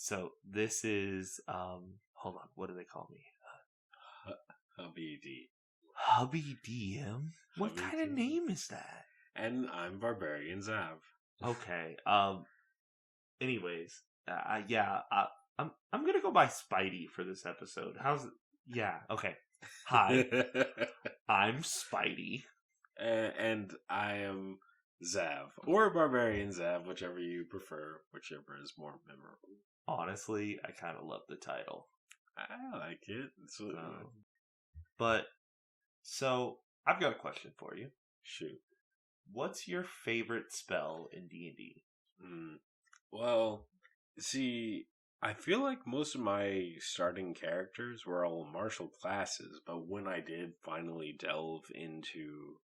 So this is hold on, what do they call me? Hubby D. Hubby DM? What Hubby kind of D. name is that? And I'm Barbarian Zav. Okay. Anyways, I'm gonna go by Spidey for this episode. How's it? Yeah. Okay. Hi, I'm Spidey. And I am Zav. Or Barbarian Zav, whichever you prefer, whichever is more memorable. Honestly, I kind of love the title. I like it. So I've got a question for you. Shoot. What's your favorite spell in D&D? Well, see, I feel like most of my starting characters were all martial classes, but when I did finally delve into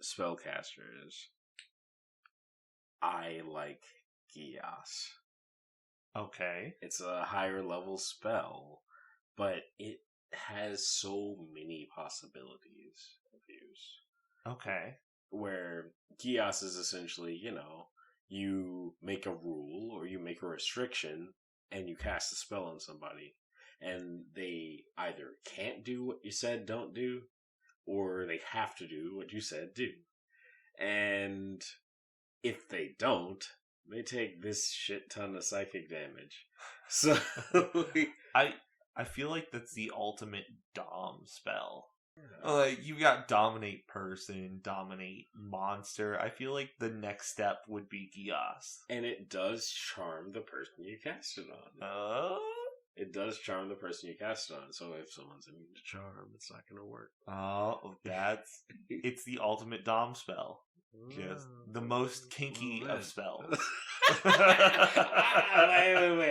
spellcasters, I like Gias. Okay. It's a higher level spell, but it has so many possibilities of use. Okay. Where Gias is essentially, you make a rule or you make a restriction and you cast a spell on somebody. And they either can't do what you said don't do, or they have to do what you said do. And if they don't, they take this shit ton of psychic damage. So I feel like that's the ultimate Dom spell. Like, you got dominate person, dominate monster. I feel like the next step would be Gias. And it does charm the person you cast it on. It does charm the person you cast it on. So if someone's immune to charm, it's not going to work. Oh, it's the ultimate Dom spell. Just the most kinky of spells. Wait.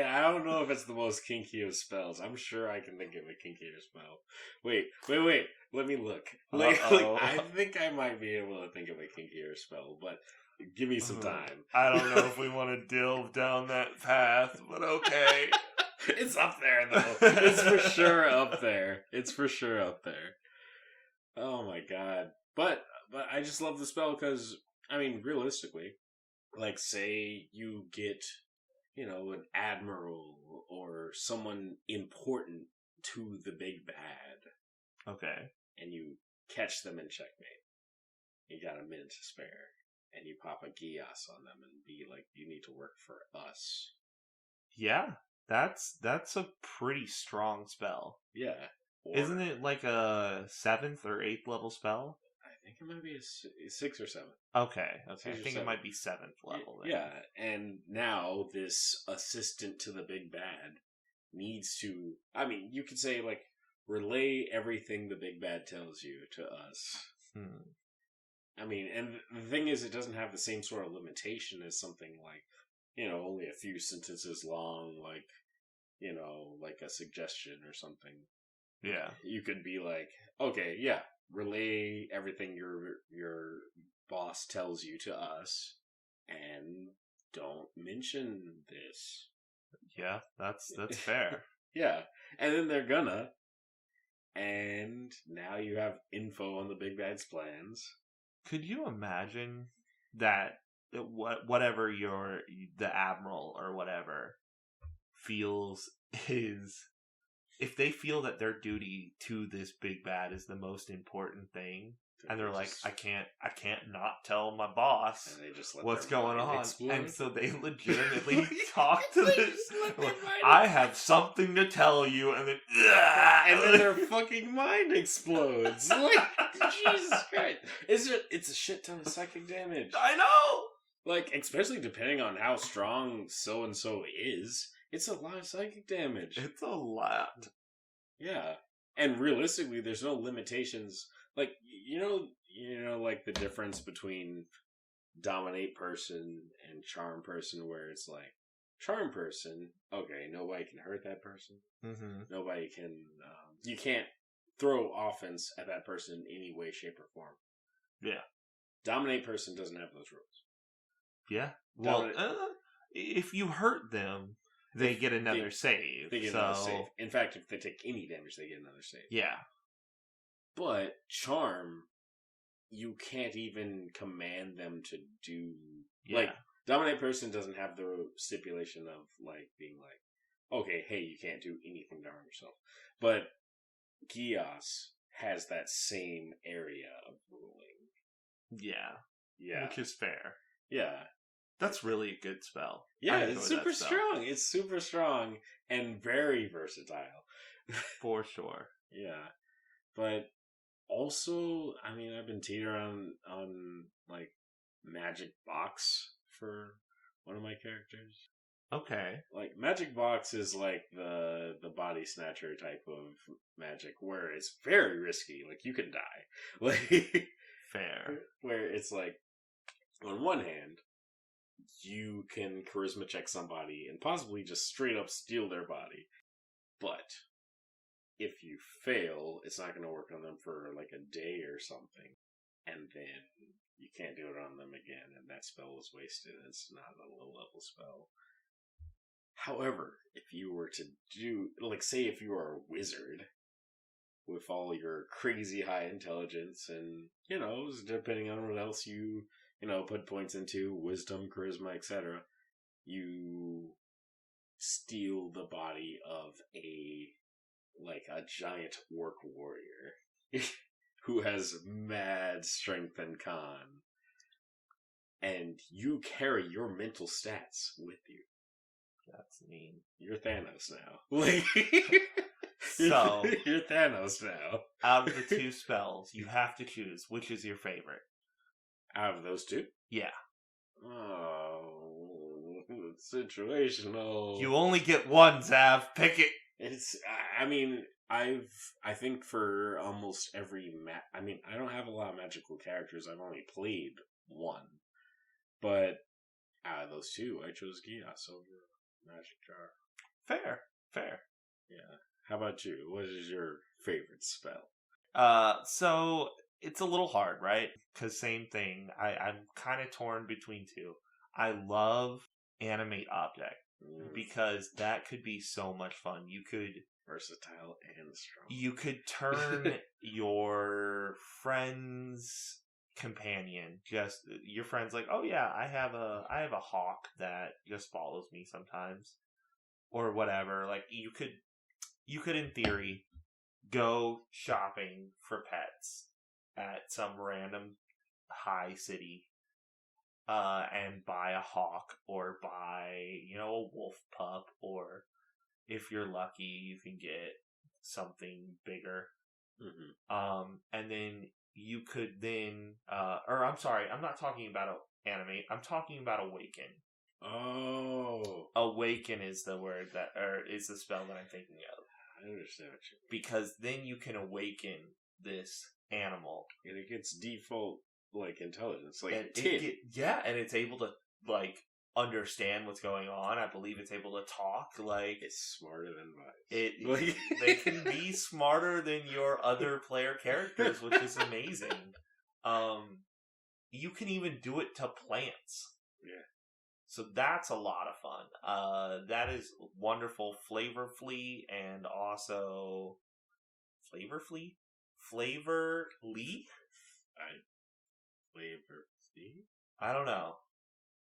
I don't know if it's the most kinky of spells. I'm sure I can think of a kinkier spell. Wait. Let me look. I think I might be able to think of a kinkier spell, but give me some time. I don't know if we want to delve down that path, but okay. It's up there, though. It's for sure up there. Oh my god. But I just love the spell because, realistically, like, say you get, an admiral or someone important to the big bad. Okay. And you catch them in checkmate. You got a minute to spare. And you pop a Gias on them and be like, you need to work for us. Yeah, that's a pretty strong spell. Yeah. Isn't it like a 7th or 8th level spell? I think it might be a 6 or 7. Okay. I think it might be 7th level. Then. Yeah, and now this assistant to the big bad needs to... you could say, like, relay everything the big bad tells you to us. And the thing is, it doesn't have the same sort of limitation as something like, only a few sentences long, like, like a suggestion or something. Yeah. You could be like, okay, yeah, relay everything your boss tells you to us, and don't mention this. Yeah, that's fair. Yeah, and then they're gonna, and now you have info on the big bad's plans. Could you imagine that whatever the admiral or whatever feels is, if they feel that their duty to this big bad is the most important thing, and they're like, I can't not tell my boss what's going on, explode. And so they legitimately talk to this. Like, I have something to tell you, and then their fucking mind explodes. Like, Jesus Christ! It's a shit ton of psychic damage. I know. Like, especially depending on how strong so and so is. It's a lot of psychic damage. It's a lot. Yeah. And realistically, there's no limitations. Like, like the difference between dominate person and charm person, where it's like, charm person, okay, nobody can hurt that person. Mm-hmm. Nobody can, you can't throw offense at that person in any way, shape, or form. Yeah. Dominate person doesn't have those rules. Yeah. Well, if you hurt them, they get another save. They get another save. In fact, if they take any damage, they get another save. Yeah. But charm, you can't even command them to do. Yeah. Like, Dominate person doesn't have the stipulation of like being like, okay, hey, you can't do anything to harm yourself. But Gios has that same area of ruling. Yeah. Yeah. Which is fair. Yeah. That's really a good spell. Yeah, it's super strong. It's super strong and very versatile. For sure. Yeah. But also, I mean, I've been teetering on like Magic Box for one of my characters. Okay. Like Magic Box is like the body snatcher type of magic where it's very risky. Like you can die. Like fair. Where it's like on one hand, you can charisma check somebody and possibly just straight up steal their body. But if you fail, it's not going to work on them for like a day or something. And then you can't do it on them again, and that spell is wasted. It's not a low level spell. However, if you were to do, like, say if you were a wizard with all your crazy high intelligence and, you know, depending on what else you put points into, wisdom, charisma, etc., you steal the body of a giant orc warrior who has mad strength and con, and you carry your mental stats with you. That's mean. You're Thanos now. So you're Thanos now. Out of the two spells, you have to choose which is your favorite. Out of those two? Yeah. Oh, it's situational. You only get one, Zav. Pick it. It's. I mean, I think for almost every I mean, I don't have a lot of magical characters. I've only played one, but out of those two, I chose Gios over Magic Jar. Fair. Yeah. How about you? What is your favorite spell? So it's a little hard, right? Because same thing. I'm kind of torn between two. I love animate object because that could be so much fun. You could versatile and strong. You could turn your friend's companion, just your friend's like, oh yeah, I have a hawk that just follows me sometimes, or whatever. Like you could in theory go shopping for pets at some random high city, and buy a hawk or buy a wolf pup, or if you're lucky, you can get something bigger. Mm-hmm. And then you could then, or I'm sorry, I'm not talking about animate. I'm talking about awaken. Oh, awaken is the word is the spell that I'm thinking of. I understand what you mean. Because then you can awaken this animal, and it gets default intelligence, and it's able to understand what's going on. I believe it's able to talk. It's smarter than mine. They can be smarter than your other player characters, which is amazing. You can even do it to plants. Yeah. So that's a lot of fun. That is wonderful. Flavorfully and also Flavorfully? Flavorly? Flavorfully? I don't know.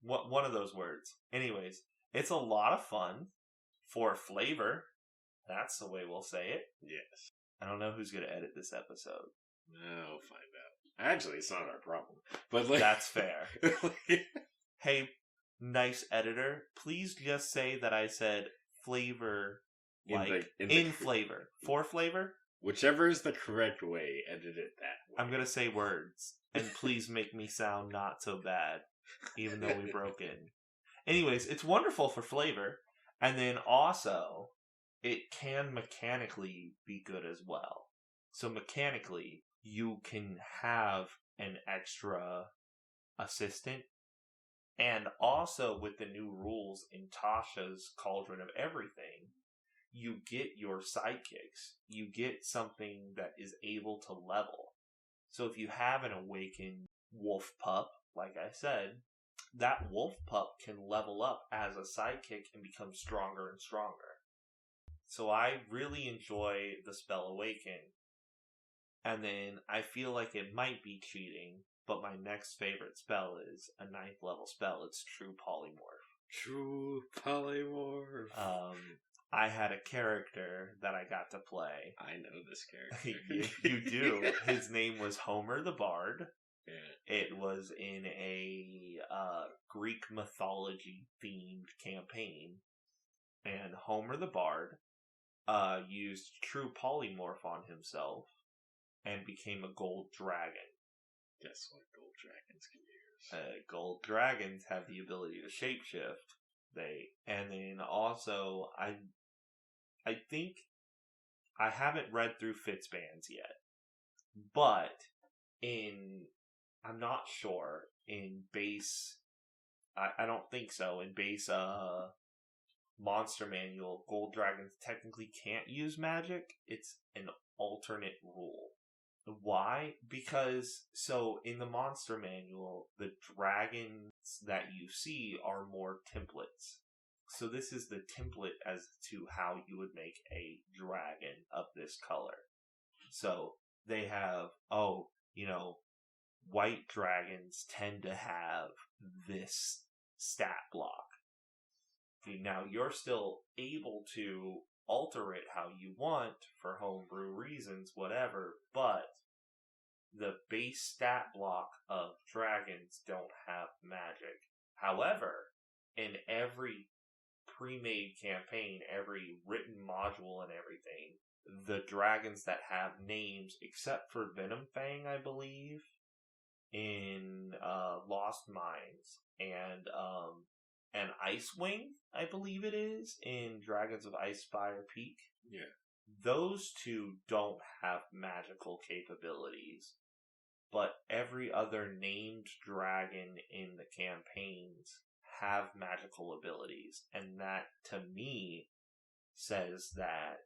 One of those words. Anyways, it's a lot of fun for flavor. That's the way we'll say it. Yes. I don't know who's going to edit this episode. I'll find out. Actually, it's not our problem. But that's fair. Hey, nice editor. Please just say that I said flavor in flavor. For flavor? Whichever is the correct way, edit it that way. I'm going to say words. And please make me sound not so bad. Even though we broke in. Anyways, it's wonderful for flavor. And then also, it can mechanically be good as well. So mechanically, you can have an extra assistant. And also, with the new rules in Tasha's Cauldron of Everything, you get your sidekicks. You get something that is able to level. So if you have an awakened wolf pup, like I said, that wolf pup can level up as a sidekick and become stronger and stronger. So I really enjoy the spell Awaken. And then I feel like it might be cheating but my next favorite spell is a 9th level spell. It's True Polymorph. True polymorph. I had a character that I got to play. I know this character. you do. His name was Homer the Bard. Yeah. It was in a Greek mythology themed campaign, and Homer the Bard used True Polymorph on himself and became a gold dragon. Guess what gold dragons can use? Gold dragons have the ability to shapeshift. And then also I think I haven't read through Fitzban's yet, but I'm not sure in base. I don't think so in base. Monster Manual, gold dragons technically can't use magic. It's an alternate rule. Why? Because, so, in the Monster Manual, the dragons that you see are more templates. So this is the template as to how you would make a dragon of this color. So, they have, white dragons tend to have this stat block. Now, you're still able to alter it how you want for homebrew reasons, whatever, but the base stat block of dragons don't have magic. However, in every pre-made campaign, every written module and everything, the dragons that have names, except for Venomfang, I believe, in Lost Mines, and Icewing, I believe it is, in Dragons of Icefire Peak. Yeah. Those two don't have magical capabilities, but every other named dragon in the campaigns have magical abilities, and that, to me, says that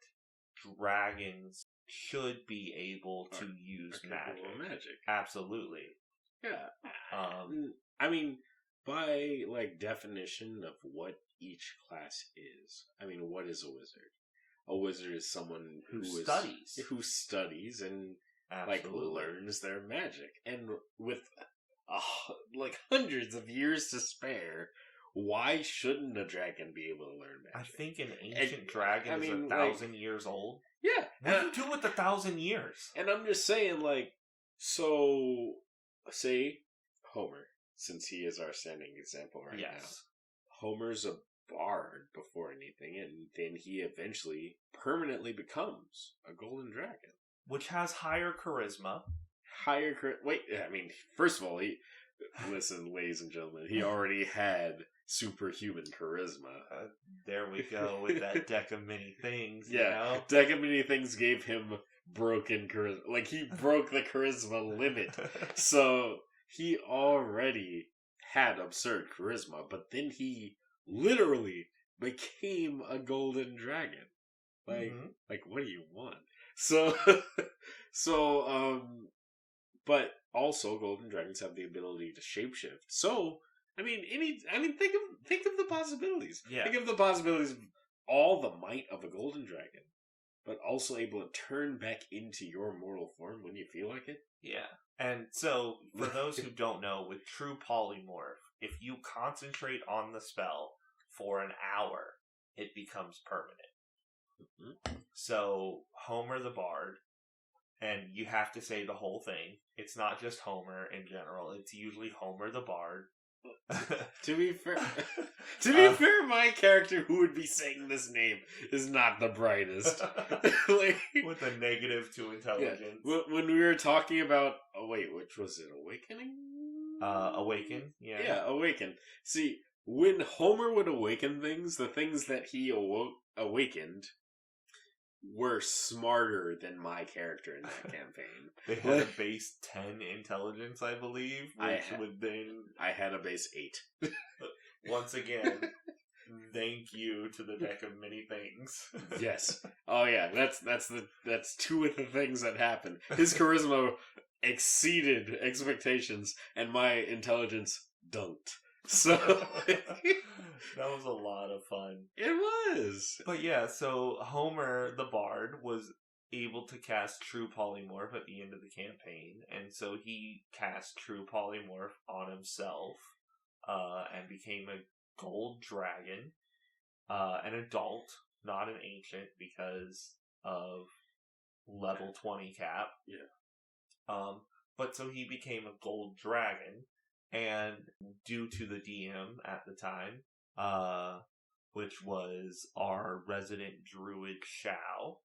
dragons should be able to use magic. Absolutely. Yeah. I mean, by definition of what each class is, I mean, what is a wizard? A wizard is someone who studies and learns their magic, and with hundreds of years to spare, why shouldn't a dragon be able to learn magic? I think an ancient dragon is 1,000 years old. Yeah. What do you do with 1,000 years? And I'm just saying, so say Homer, since he is our standing example right now. Homer's a bard before anything, and then he eventually permanently becomes a golden dragon. Which has higher charisma. First of all, listen, ladies and gentlemen, he already had superhuman charisma. There we go with that deck of many things. Yeah, deck of many things gave him broken charisma. He broke the charisma limit. So he already had absurd charisma, but then he literally became a golden dragon. What do you want? But also golden dragons have the ability to shapeshift. So, think of the possibilities. Yeah. Think of the possibilities of all the might of a golden dragon, but also able to turn back into your mortal form when you feel like it. Yeah. And so, for those who don't know, with True Polymorph, if you concentrate on the spell for an hour, it becomes permanent. Mm-hmm. So, Homer the Bard, and you have to say the whole thing. It's not just Homer in general. It's usually Homer the Bard. To be fair, my character who would be saying this name is not the brightest. With a -2 intelligence. Yeah. When we were talking about, which was it? Awakening? Awaken. Yeah. Yeah, Awaken. See, when Homer would awaken things, the things that he awakened were smarter than my character in that campaign. They had a base 10 intelligence, I believe, I had a base 8. Once again, thank you to the deck of many things. Yes. Oh yeah, that's two of the things that happened. His charisma exceeded expectations, and my intelligence dunked. So that was a lot of fun. It was. But yeah, so Homer the Bard was able to cast True Polymorph at the end of the campaign, and so he cast True Polymorph on himself, and became a gold dragon, an adult, not an ancient, because of level 20 cap. Yeah. But so he became a gold dragon, and due to the DM at the time, which was our resident druid Shao,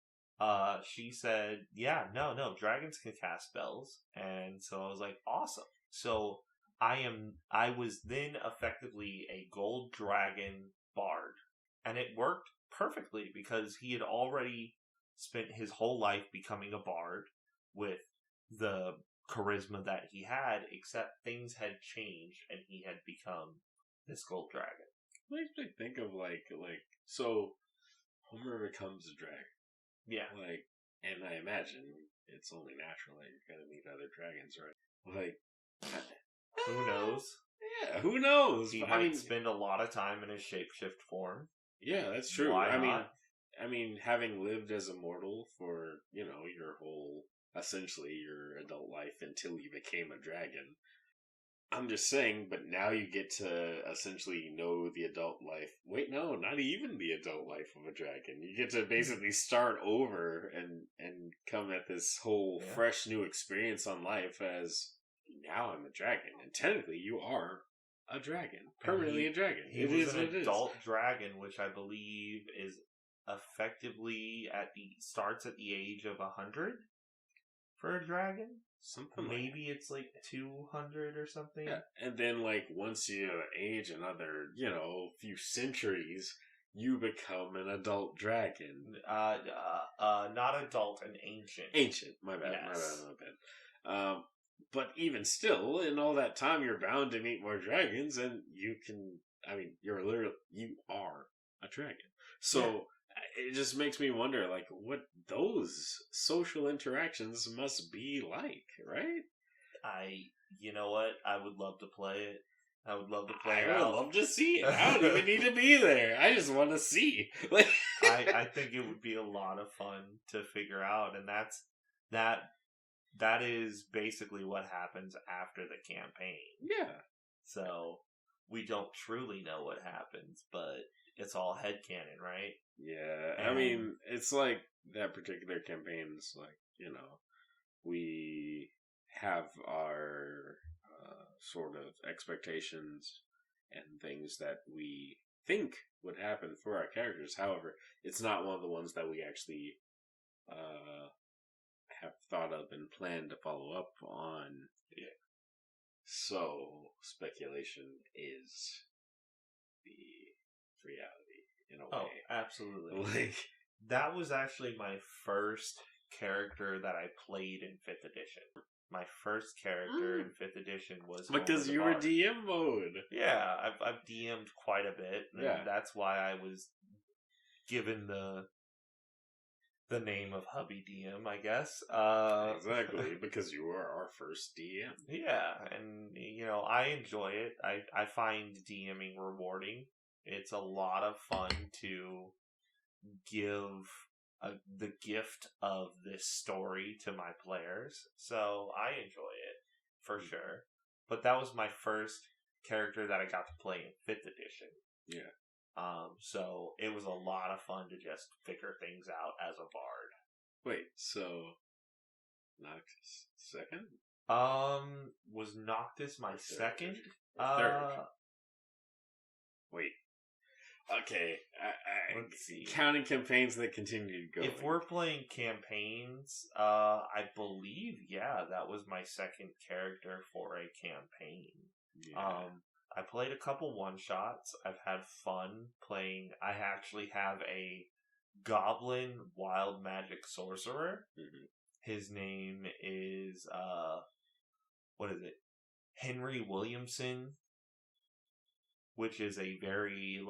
she said, yeah, no, dragons can cast spells. And so I was like, awesome. So I was then effectively a gold dragon bard. And it worked perfectly because he had already spent his whole life becoming a bard with the charisma that he had, except things had changed and he had become this gold dragon. Makes me think of so Homer becomes a dragon. Yeah. And I imagine it's only natural that you're gonna meet other dragons, right? Who knows? Yeah, who knows? He might spend a lot of time in his shapeshift form. Yeah, that's true. Why not? I mean, having lived as a mortal for, your whole, essentially your adult life until you became a dragon, I'm just saying, but now you get to essentially know the adult life. Wait, no, not even the adult life of a dragon. You get to basically start over and come at this whole fresh new experience on life as now I'm a dragon. And technically you are a dragon. Permanently a dragon. He was an adult dragon, which I believe is effectively starts at the age of 100 for a dragon. Something maybe it's like 200 or something. Yeah, and then once you age another, few centuries, you become an adult dragon. Not adult, an ancient. Ancient, my bad, yes. my bad. But even still, in all that time, you're bound to meet more dragons, and you are a dragon. So it just makes me wonder, what those social interactions must be like, right? You know what? I would love to play it. I would love to play it. I would love to see it. I don't even need to be there. I just want to see. I think it would be a lot of fun to figure out, and that is basically what happens after the campaign. Yeah. So we don't truly know what happens, but it's all headcanon, right? Yeah. And I mean, it's like that particular campaign is we have our sort of expectations and things that we think would happen for our characters. However, it's not one of the ones that we actually have thought of and planned to follow up on. Yeah. So speculation is the reality in a way. Oh, absolutely. That was actually my first character that I played in 5th edition. My first character in 5th edition was because you were DM mode. Yeah, I've DM'd quite a bit, and that's why I was given the name of Hubby DM, I guess. Exactly, because you were our first DM. Yeah, and I enjoy it. I find DMing rewarding. It's a lot of fun to give the gift of this story to my players, so I enjoy it for sure. But that was my first character that I got to play in 5th edition. Yeah. So it was a lot of fun to just figure things out as a bard. Wait, so Noctis second? Was Noctis my second? Third. Wait. Okay, let's see. Counting campaigns that continue to go. If we're playing campaigns, I believe, that was my second character for a campaign. Yeah. I played a couple one-shots. I've had fun playing. I actually have a goblin wild magic sorcerer. Mm-hmm. His name is, Henry Williamson, which is a very,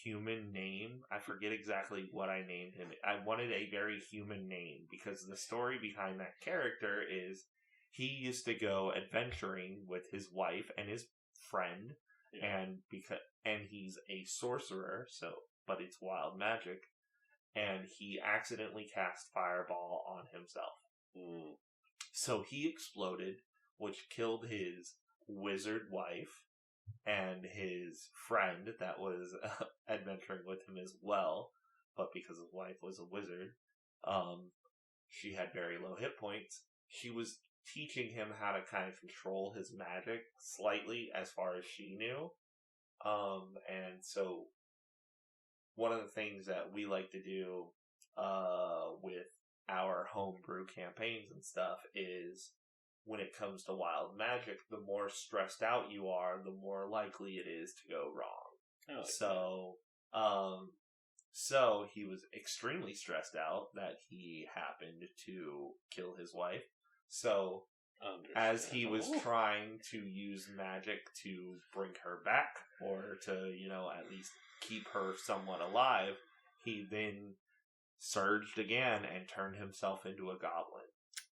human name. I forget exactly what I named him. I wanted a very human name because the story behind that character is he used to go adventuring with his wife and his friend, and he's a sorcerer, but it's wild magic. and he accidentally cast Fireball on himself. Mm. So he exploded, which killed his wizard wife and his friend that was adventuring with him as well. But because his wife was a wizard, she had very low hit points. She was teaching him how to kind of control his magic slightly as far as she knew. And so one of the things that we like to do with our homebrew campaigns and stuff is when it comes to wild magic, the more stressed out you are, the more likely it is to go wrong. So he was extremely stressed out that he happened to kill his wife. So as he was trying to use magic to bring her back, or to, at least keep her somewhat alive, he then surged again and turned himself into a goblin.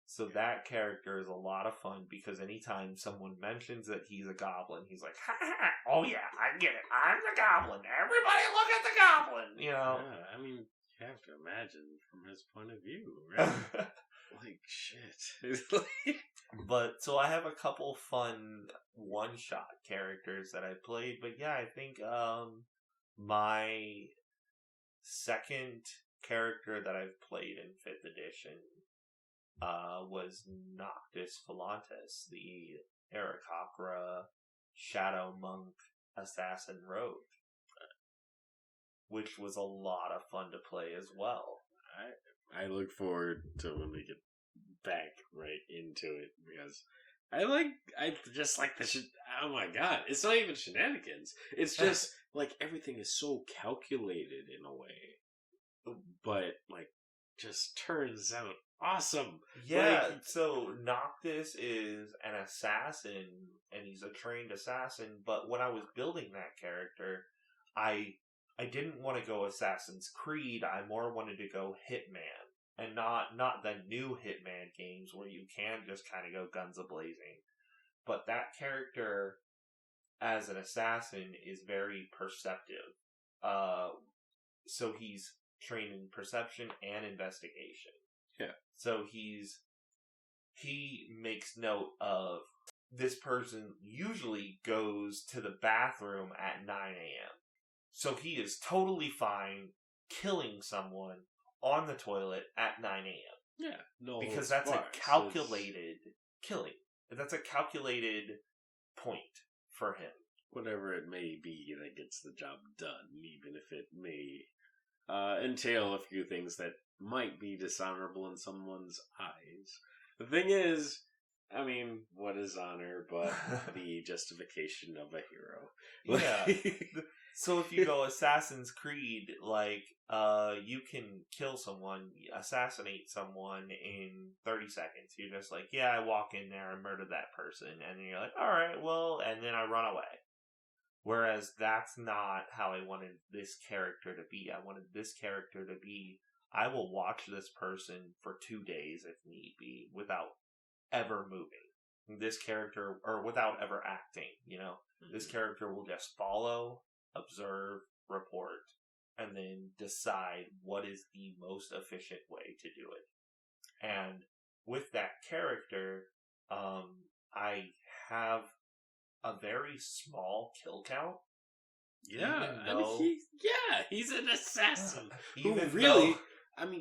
So that character is a lot of fun because anytime someone mentions that he's a goblin, he's like, ha ha, oh yeah, I get it. I'm the goblin. Everybody look at the goblin, Yeah, I mean, you have to imagine from his point of view, right? Like, shit. But, so I have a couple fun one-shot characters that I played, but yeah, I think, my second character that I've played in 5th edition was Noctis Volantis, the Aarakocra Shadow Monk Assassin Rogue, which was a lot of fun to play as well. I look forward to when we get back right into it, because I just like the oh my god, it's not even shenanigans. It's just like everything is so calculated in a way, but like just turns out awesome. Yeah, so Noctis is an assassin, and he's a trained assassin, but when I was building that character, I didn't want to go Assassin's Creed, I more wanted to go Hitman. And not the new Hitman games where you can just kind of go guns a-blazing. But that character, as an assassin, is very perceptive. So he's trained in perception and investigation. Yeah. So he makes note of this person usually goes to the bathroom at 9 a.m. So he is totally fine killing someone on the toilet at 9 a.m. Yeah, no, because that's a calculated killing. That's a calculated point for him. Whatever it may be that gets the job done, even if it may entail a few things that might be dishonorable in someone's eyes. The thing is, I mean, what is honor but the justification of a hero? Yeah. So if you go Assassin's Creed, you can kill someone, assassinate someone in 30 seconds. You're just like, yeah, I walk in there and murder that person. And then you're like, alright, well, and then I run away. Whereas that's not how I wanted this character to be. I wanted this character to be, I will watch this person for 2 days if need be, without ever moving. This character, or without ever acting, This character will just follow, observe, report, and then decide what is the most efficient way to do it. And with that character, I have a very small kill count. Yeah, he's an assassin.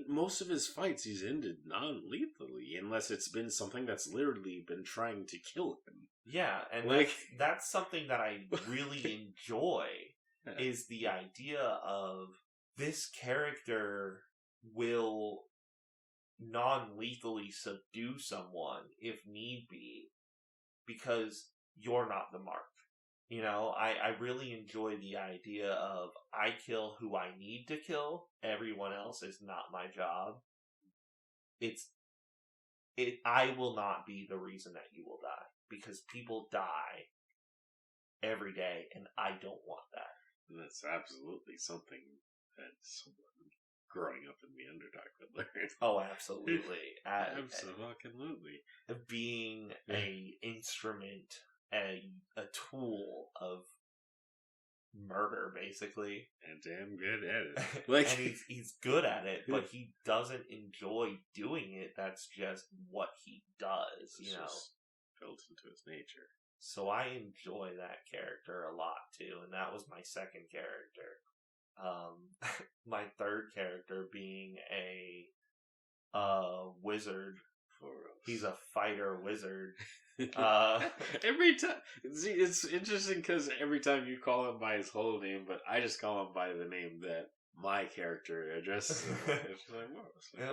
Most of his fights he's ended non-lethally, unless it's been something that's literally been trying to kill him. Yeah, and that's something that I really enjoy. Is the idea of this character will non-lethally subdue someone if need be because you're not the mark. I really enjoy the idea of I kill who I need to kill. Everyone else is not my job. I will not be the reason that you will die because people die every day and I don't want that. And that's absolutely something that someone growing up in the underdog would learn. Oh, absolutely. Absolutely. Being a instrument, a tool of murder, basically. And damn good at it. Like, and he's good at it, but he doesn't enjoy doing it. That's just what he does, you know. Built into his nature. So I enjoy that character a lot too, and that was my second character. My third character being a wizard. He's a fighter wizard. Every time, see, it's interesting because every time you call him by his whole name, but I just call him by the name that my character addresses him. It's like,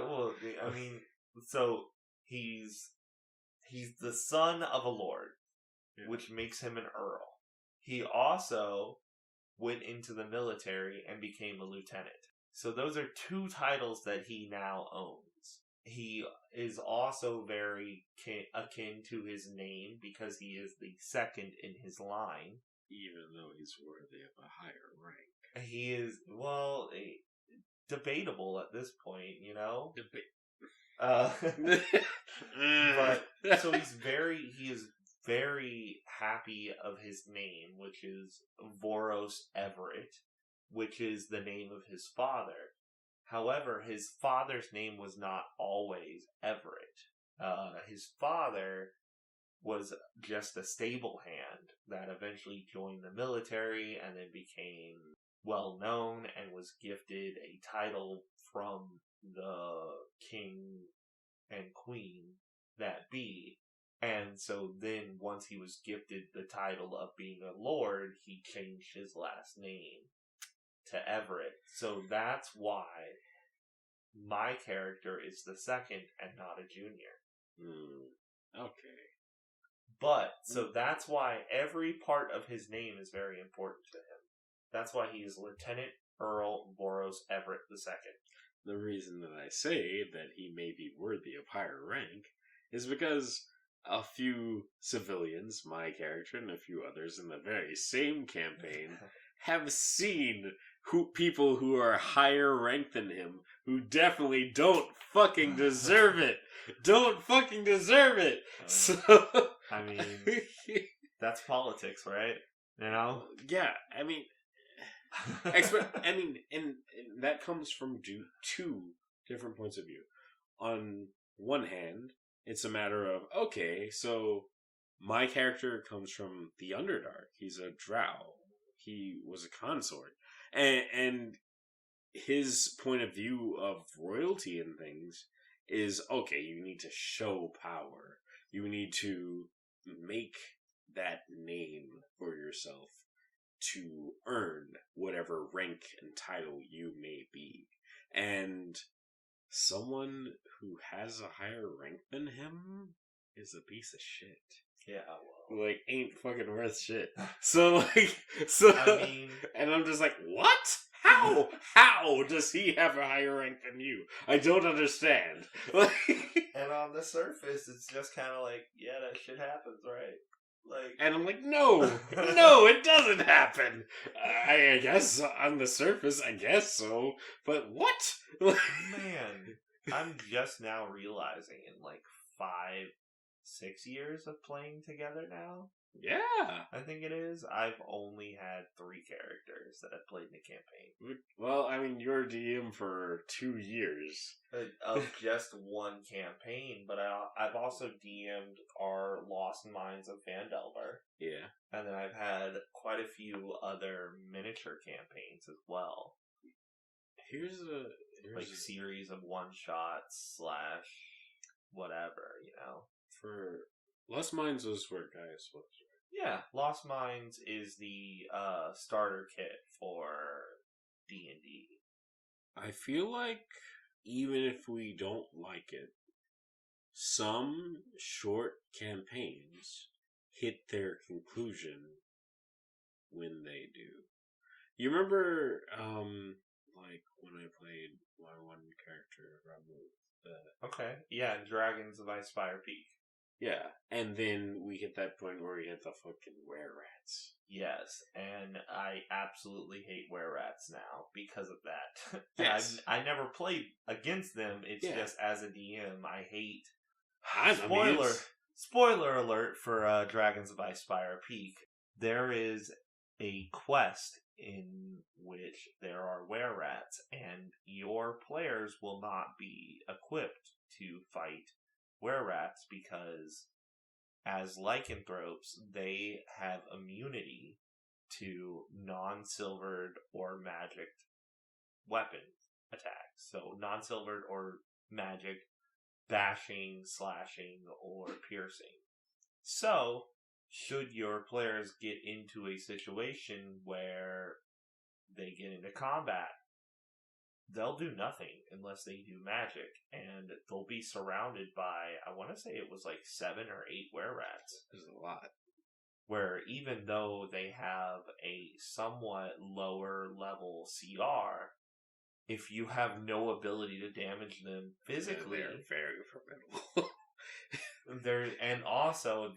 well, I mean, so he's the son of a lord, which makes him an earl. He also went into the military and became a lieutenant. So those are two titles that he now owns. He is also very akin to his name because he is the second in his line. Even though he's worthy of a higher rank. He is, well, debatable at this point, you know? But, so he is very happy of his name, which is Voros Everett, which is the name of his father. However, his father's name was not always Everett. His father was just a stable hand that eventually joined the military and then became well known and was gifted a title from the king and queen that be. And so then once he was gifted the title of being a lord, he changed his last name to Everett. So that's why my character is the second and not a junior. Okay. But, so that's why every part of his name is very important to him. That's why he is Lieutenant Earl Voros Everett II. The reason that I say that he may be worthy of higher rank is because a few civilians, my character and a few others in the very same campaign, have seen people who are higher ranked than him who definitely don't fucking deserve it. Don't fucking deserve it. So I mean, that's politics, right? You know? Yeah, I mean, and that comes from two different points of view. On one hand, it's a matter of, okay, so my character comes from the Underdark. He's a drow. He was a consort. And his point of view of royalty and things is, okay, you need to show power. You need to make that name for yourself to earn whatever rank and title you may be. And someone who has a higher rank than him is a piece of shit. Yeah, well. Like, ain't fucking worth shit. I mean... And I'm just like, what? How? How does he have a higher rank than you? I don't understand. And on the surface, it's just kind of like, yeah, that shit happens, right? Like, and I'm like, no, it doesn't happen. I guess on the surface, I guess so. But what? Man, I'm just now realizing in like 5-6 years of playing together now. Yeah. I think it is. I've only had 3 characters that I've played in the campaign. Well, I mean, you're DM for 2 years. Of just one campaign, but I've also DM'd our Lost Mines of Phandelver. Yeah. And then I've had quite a few other miniature campaigns as well. Here's a series of one-shots / whatever, you know. For Lost Mines was where Gaius was, right? Yeah, Lost Mines is the starter kit for D&D. I feel like even if we don't like it, some short campaigns hit their conclusion when they do. You remember, like when I played my one character, Ramu? Okay, yeah, Dragons of Icespire Peak. Yeah, and then we hit that point where we hit the fucking were-rats. Yes, and I absolutely hate were-rats now because of that. Yes. I never played against them, it's just as a DM, I hate... Spoiler alert for Dragons of Icespire Peak. There is a quest in which there are were-rats, and your players will not be equipped to fight were-rats because, as lycanthropes, they have immunity to non-silvered or magic weapon attacks. So non-silvered or magic bashing, slashing, or piercing. So, should your players get into a situation where they get into combat, they'll do nothing unless they do magic, and they'll be surrounded by, I want to say it was like 7 or 8 were-rats. There's a lot. Where even though they have a somewhat lower level CR, if you have no ability to damage them physically, they're very formidable. And also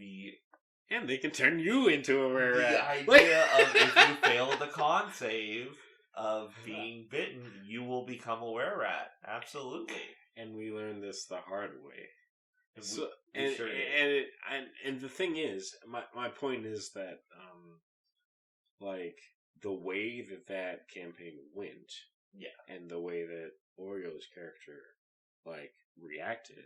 and they can turn you into a rare rat. The idea of if you fail the con save of being bitten, you will become a were rat. Absolutely. And we learned this the hard way. So, sure and the thing is, my point is that like the way that campaign went, and the way that Oreo's character like reacted,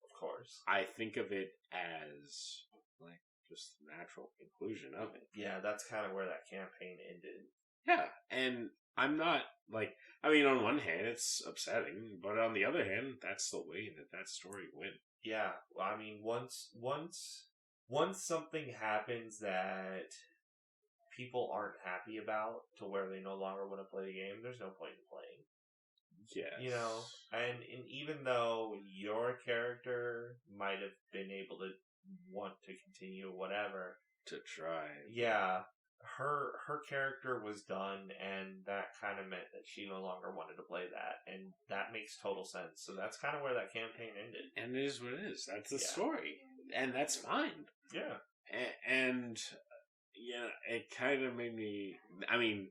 of course, I think of it as like just the natural conclusion of it. Yeah, that's kind of where that campaign ended. Yeah, and I'm not like, I mean, on one hand it's upsetting, but on the other hand, that's the way that story went. Yeah, well, I mean, once something happens that people aren't happy about to where they no longer want to play the game, there's no point in playing. Yes. You know, and even though your character might have been able to want to continue whatever, to try. Yeah, her character was done, and that kind of meant that she no longer wanted to play that, and that makes total sense. So that's kind of where that campaign ended. And it is what it is. That's the story, and that's fine. Yeah, and yeah, it kind of made me. I mean,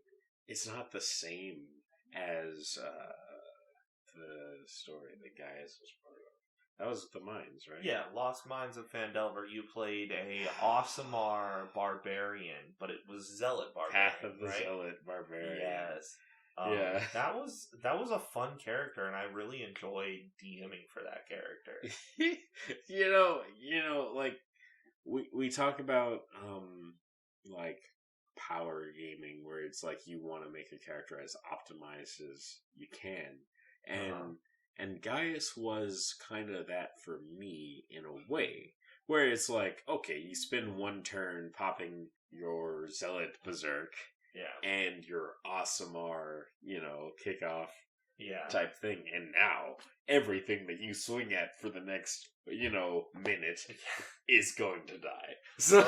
it's not the same as the story that Gaius was part of. That was the Mines, right? Yeah, Lost Mines of Phandelver. You played a Awesomar Barbarian, but it was Zealot Barbarian. Path of the right? Zealot Barbarian. Yes. Yeah. That was a fun character, and I really enjoyed DMing for that character. you know, like we talk about like power gaming, where it's like you want to make a character as optimized as you can, and Gaius was kind of that for me in a way, where it's like, okay, you spend one turn popping your Zealot Berserk, and your Awesomar, kickoff, type thing, and now everything that you swing at for the next, minute is going to die. So,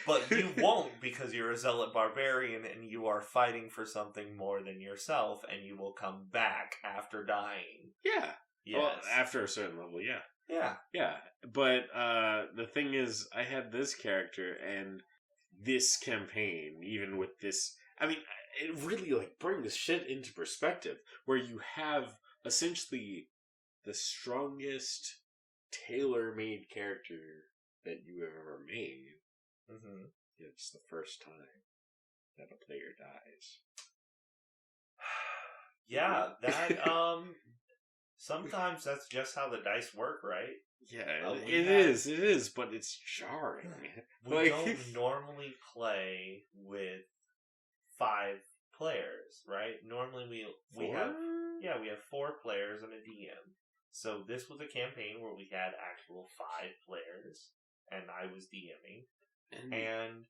but you won't, because you're a Zealot Barbarian and you are fighting for something more than yourself, and you will come back after dying. Yeah. Yes. Well, after a certain level, yeah. Yeah. Yeah. But the thing is, I had this character, and this campaign, even with this, I mean, it really brings shit into perspective, where you have essentially the strongest tailor-made character that you have ever made. Mm-hmm. It's the first time that a player dies. Yeah, that sometimes that's just how the dice work, right? Yeah, it is, but it's jarring. We don't normally play with 5 players, right? Normally we have 4 players and a DM. So this was a campaign where we had actual 5 players, and I was DMing. And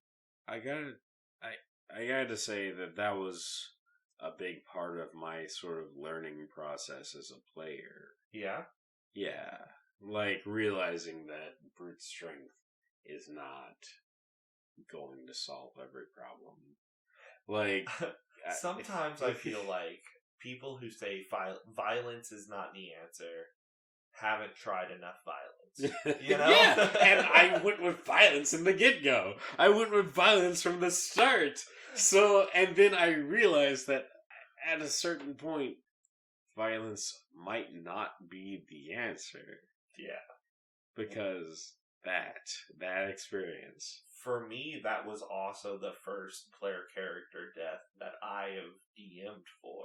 I gotta say that was a big part of my sort of learning process as a player. Yeah? Yeah. Like, realizing that brute strength is not going to solve every problem. Like, sometimes I feel like people who say violence is not the answer haven't tried enough violence. Yeah, and I went with violence in the get-go. I went with violence from the start. So, and then I realized that at a certain point, violence might not be the answer. Yeah. Because that experience. For me, that was also the first player character death that I have DM'd for.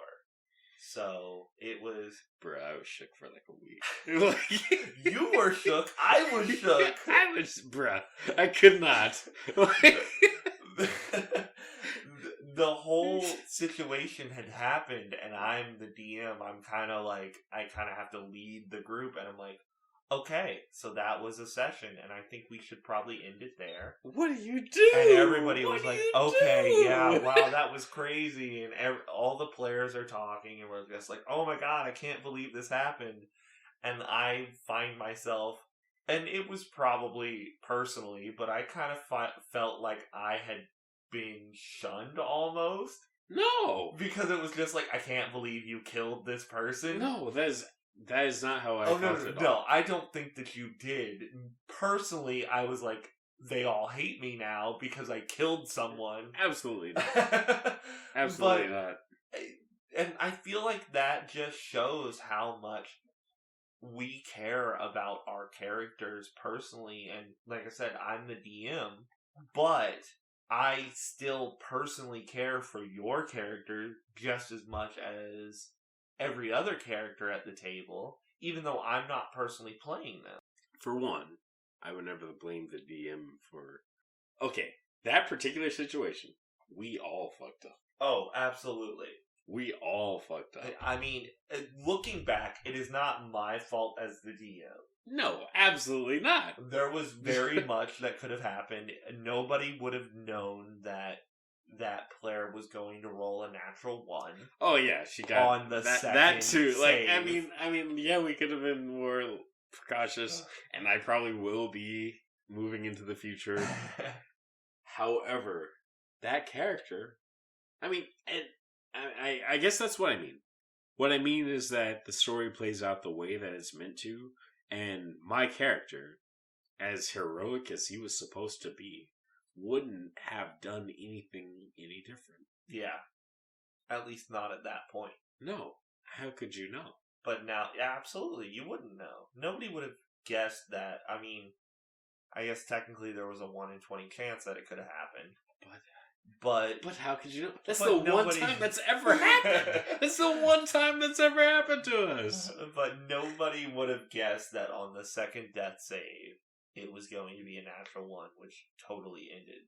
So it was. Bro, I was shook for like a week. You were shook. I was shook. Bruh, I could not. The whole situation had happened, and I'm the DM. I'm kind of like, I kind of have to lead the group, and I'm like, okay, so that was a session, and I think we should probably end it there. What do you do? And everybody was like, okay, yeah, wow, that was crazy. And all the players are talking, and we're just like, oh my god, I can't believe this happened. And I find myself, and it was probably personally, but I kind of felt like I had been shunned almost. No! Because it was just like, I can't believe you killed this person. No, that is not how I felt at all. No, I don't think that you did. Personally, I was like, they all hate me now because I killed someone. Absolutely not. Absolutely not. And I feel like that just shows how much we care about our characters personally. And like I said, I'm the DM, but I still personally care for your character just as much as every other character at the table, even though I'm not personally playing them. For one, I would never blame the DM for... Okay, that particular situation, we all fucked up. Oh, absolutely. We all fucked up. I mean, looking back, it is not my fault as the DM. No, absolutely not. There was very much that could have happened. Nobody would have known that player was going to roll a natural 1. Oh yeah, she got on the second that too. Save. Like I mean, yeah, we could have been more precautious, and I probably will be moving into the future. However, that character, I mean, and I guess that's what I mean. What I mean is that the story plays out the way that it's meant to. And my character, as heroic as he was supposed to be, wouldn't have done anything any different. Yeah. At least not at that point. No. How could you know? But now, yeah, absolutely, you wouldn't know. Nobody would have guessed that. I mean, I guess technically there was a 1 in 20 chance that it could have happened. But how could you know? That's the one time that's ever happened. That's the one time that's ever happened to us. But nobody would have guessed that on the second death save, it was going to be a natural 1, which totally ended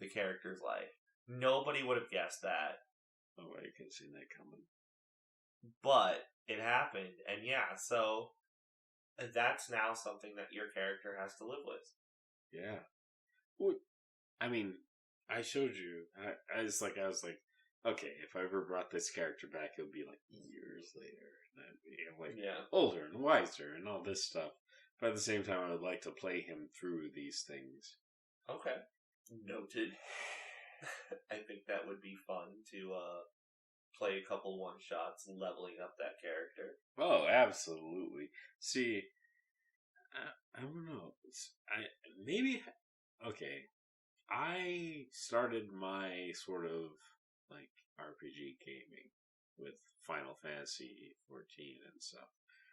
the character's life. Nobody would have guessed that. Nobody could have seen that coming. But it happened, and yeah, so that's now something that your character has to live with. Yeah. Well, I mean, I showed you. I was like, okay, if I ever brought this character back, it would be like years later. And I'd be like older and wiser and all this stuff. But at the same time, I would like to play him through these things. Okay. Noted. I think that would be fun to play a couple one-shots, leveling up that character. Oh, absolutely. See, I don't know. Okay. I started my sort of like RPG gaming with Final Fantasy 14 and stuff.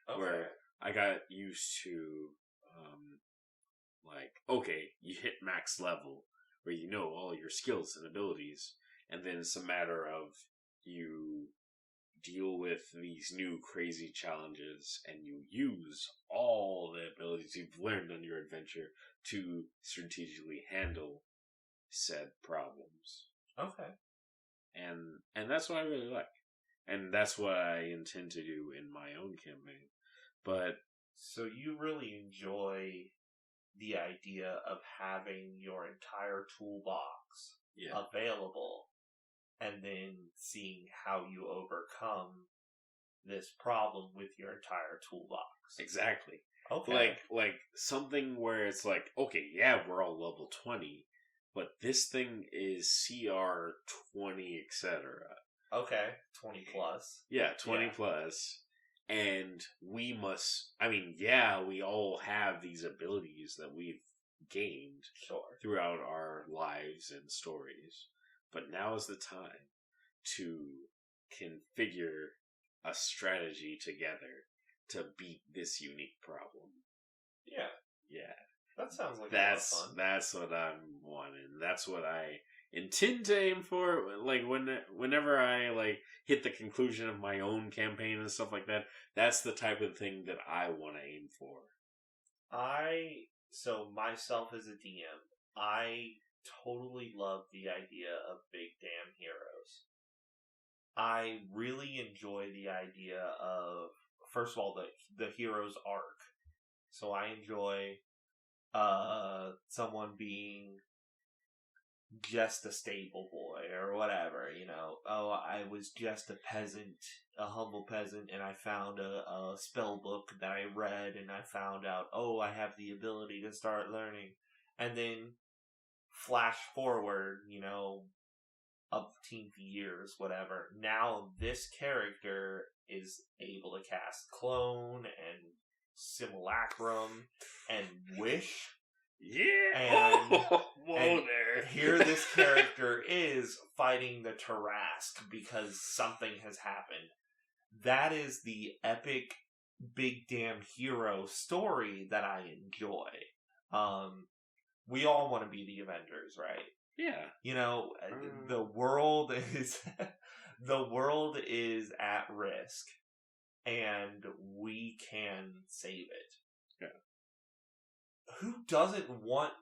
Okay. Where I got used to, okay, you hit max level where you know all your skills and abilities, and then it's a matter of you deal with these new crazy challenges and you use all the abilities you've learned on your adventure to strategically handle said problems. Okay. And that's what I really like. And that's what I intend to do in my own campaign. But so you really enjoy the idea of having your entire toolbox available and then seeing how you overcome this problem with your entire toolbox. Exactly. Okay. Like something where it's like, okay, yeah, we're all level 20, but this thing is CR 20, etc. Okay, 20 plus. Yeah, 20 plus. And we must, we all have these abilities that we've gained throughout our lives and stories. But now is the time to configure a strategy together to beat this unique problem. Yeah. Yeah. That sounds like a lot of fun. That's what I'm wanting. That's what I intend to aim for. Like whenever I like hit the conclusion of my own campaign and stuff like that, that's the type of thing that I want to aim for. So myself as a DM, I totally love the idea of big damn heroes. I really enjoy the idea of, first of all, the hero's arc. So I enjoy someone being just a stable boy or whatever, Oh, I was just a peasant, a humble peasant, and I found a spell book that I read, and I found out, oh, I have the ability to start learning. And then flash forward, umpteenth years, whatever. Now this character is able to cast Clone and Simulacrum and Wish. Yeah. And here this character is fighting the Tarrasque because something has happened. That is the epic big damn hero story that I enjoy. We all want to be the Avengers, right? Yeah. The world is the world is at risk, and we can save it. Yeah. Who doesn't want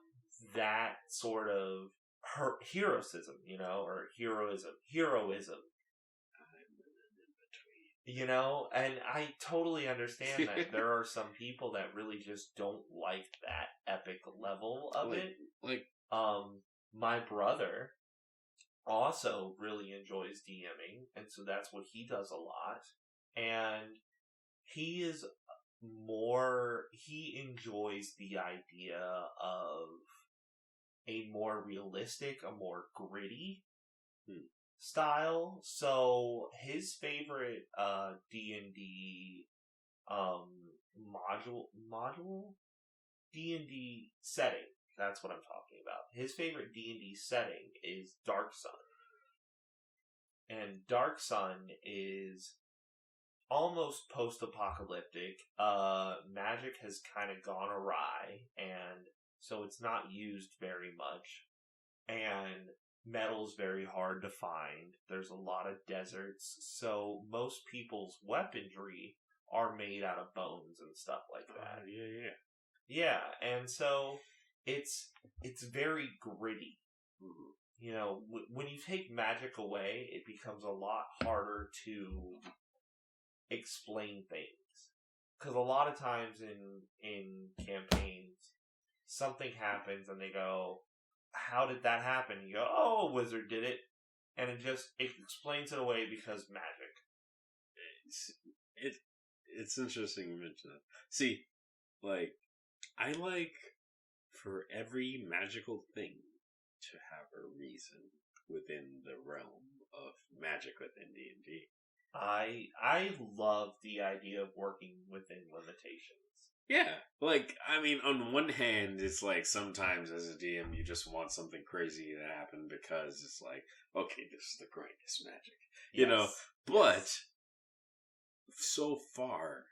that sort of heroism, or heroism? And I totally understand that there are some people that really just don't like that epic level of it. My brother also really enjoys DMing, and so that's what he does a lot. And he enjoys the idea of a more realistic, a more gritty style. So his favorite D&D module D&D setting, that's what I'm talking about. His favorite D&D setting is Dark Sun. And Dark Sun is almost post-apocalyptic. Magic has kind of gone awry, and so it's not used very much. And metal's very hard to find. There's a lot of deserts, so most people's weaponry are made out of bones and stuff like that. Yeah, and so it's very gritty. When you take magic away, it becomes a lot harder to explain things. Because a lot of times in campaigns, something happens and they go, how did that happen? You go, oh, a wizard did it. And it explains it away because magic. It's interesting you mention that. See, I like for every magical thing to have a reason within the realm of magic within D&D. I love the idea of working within limitations. Yeah, on one hand, it's sometimes as a DM you just want something crazy to happen because it's okay, this is the greatest magic, yes. But so far,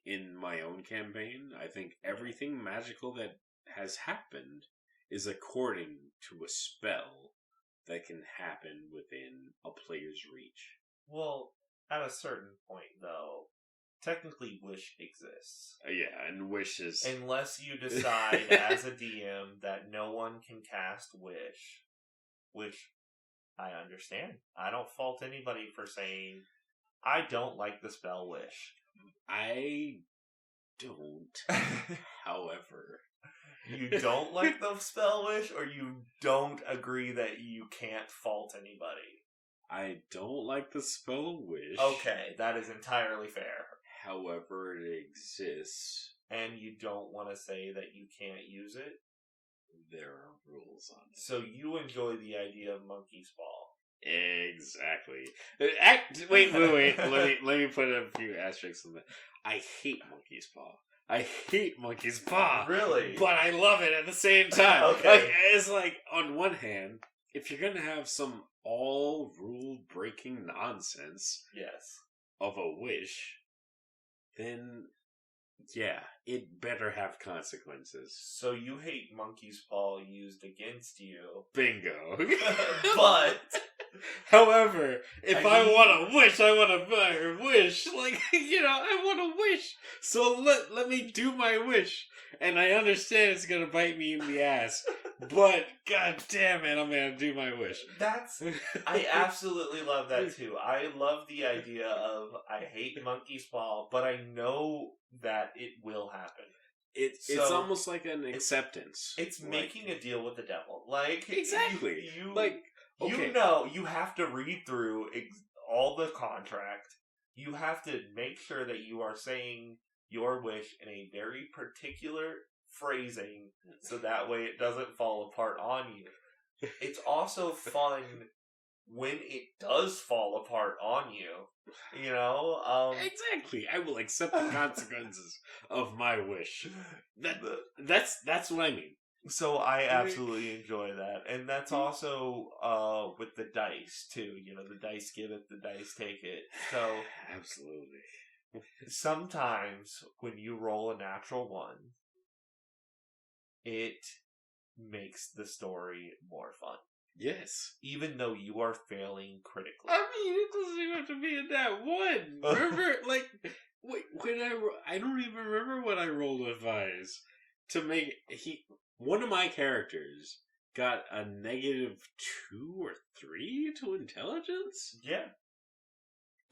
in my own campaign, I think everything magical that has happened is according to a spell that can happen within a player's reach. Well, at a certain point, though, technically Wish exists. Yeah, and Wish is... Unless you decide as a DM that no one can cast Wish, which I understand. I don't fault anybody for saying, I don't like the spell Wish. I don't, however... You don't like the spell Wish, or you don't agree that you can't fault anybody? I don't like the spell Wish. Okay, that is entirely fair. However, it exists. And you don't want to say that you can't use it? There are rules on it. So you enjoy the idea of Monkey's Paw. Exactly. Wait. Let me put a few asterisks on that. I hate Monkey's Paw. I hate Monkey's Paw. Really? But I love it at the same time. Okay. It's on one hand, if you're going to have some all rule breaking nonsense yes. of a wish, then Yeah, it better have consequences. So you hate monkey's paw used against you. Bingo. But however, if I mean, want to wish, I want to wish. Like, I want to wish. So let me do my wish. And I understand it's going to bite me in the ass. But, god damn it, I'm going to do my wish. I absolutely love that too. I love the idea of, I hate monkey's paw, but I know that it will happen. It's almost like an acceptance. It's making a deal with the devil. Like, exactly. Okay. You have to read through all the contract. You have to make sure that you are saying your wish in a very particular phrasing, so that way it doesn't fall apart on you. It's also fun when it does fall apart on you. Exactly. I will accept the consequences of my wish. That's what I mean. So I absolutely enjoy that. And that's also with the dice too. The dice give it, the dice take it. So absolutely. Sometimes when you roll a natural one, it makes the story more fun. Yes. Even though you are failing critically. I mean, it doesn't even have to be in that one. Remember, when I don't even remember what I rolled with Vise to make one of my characters got a -2 or 3 to intelligence. Yeah.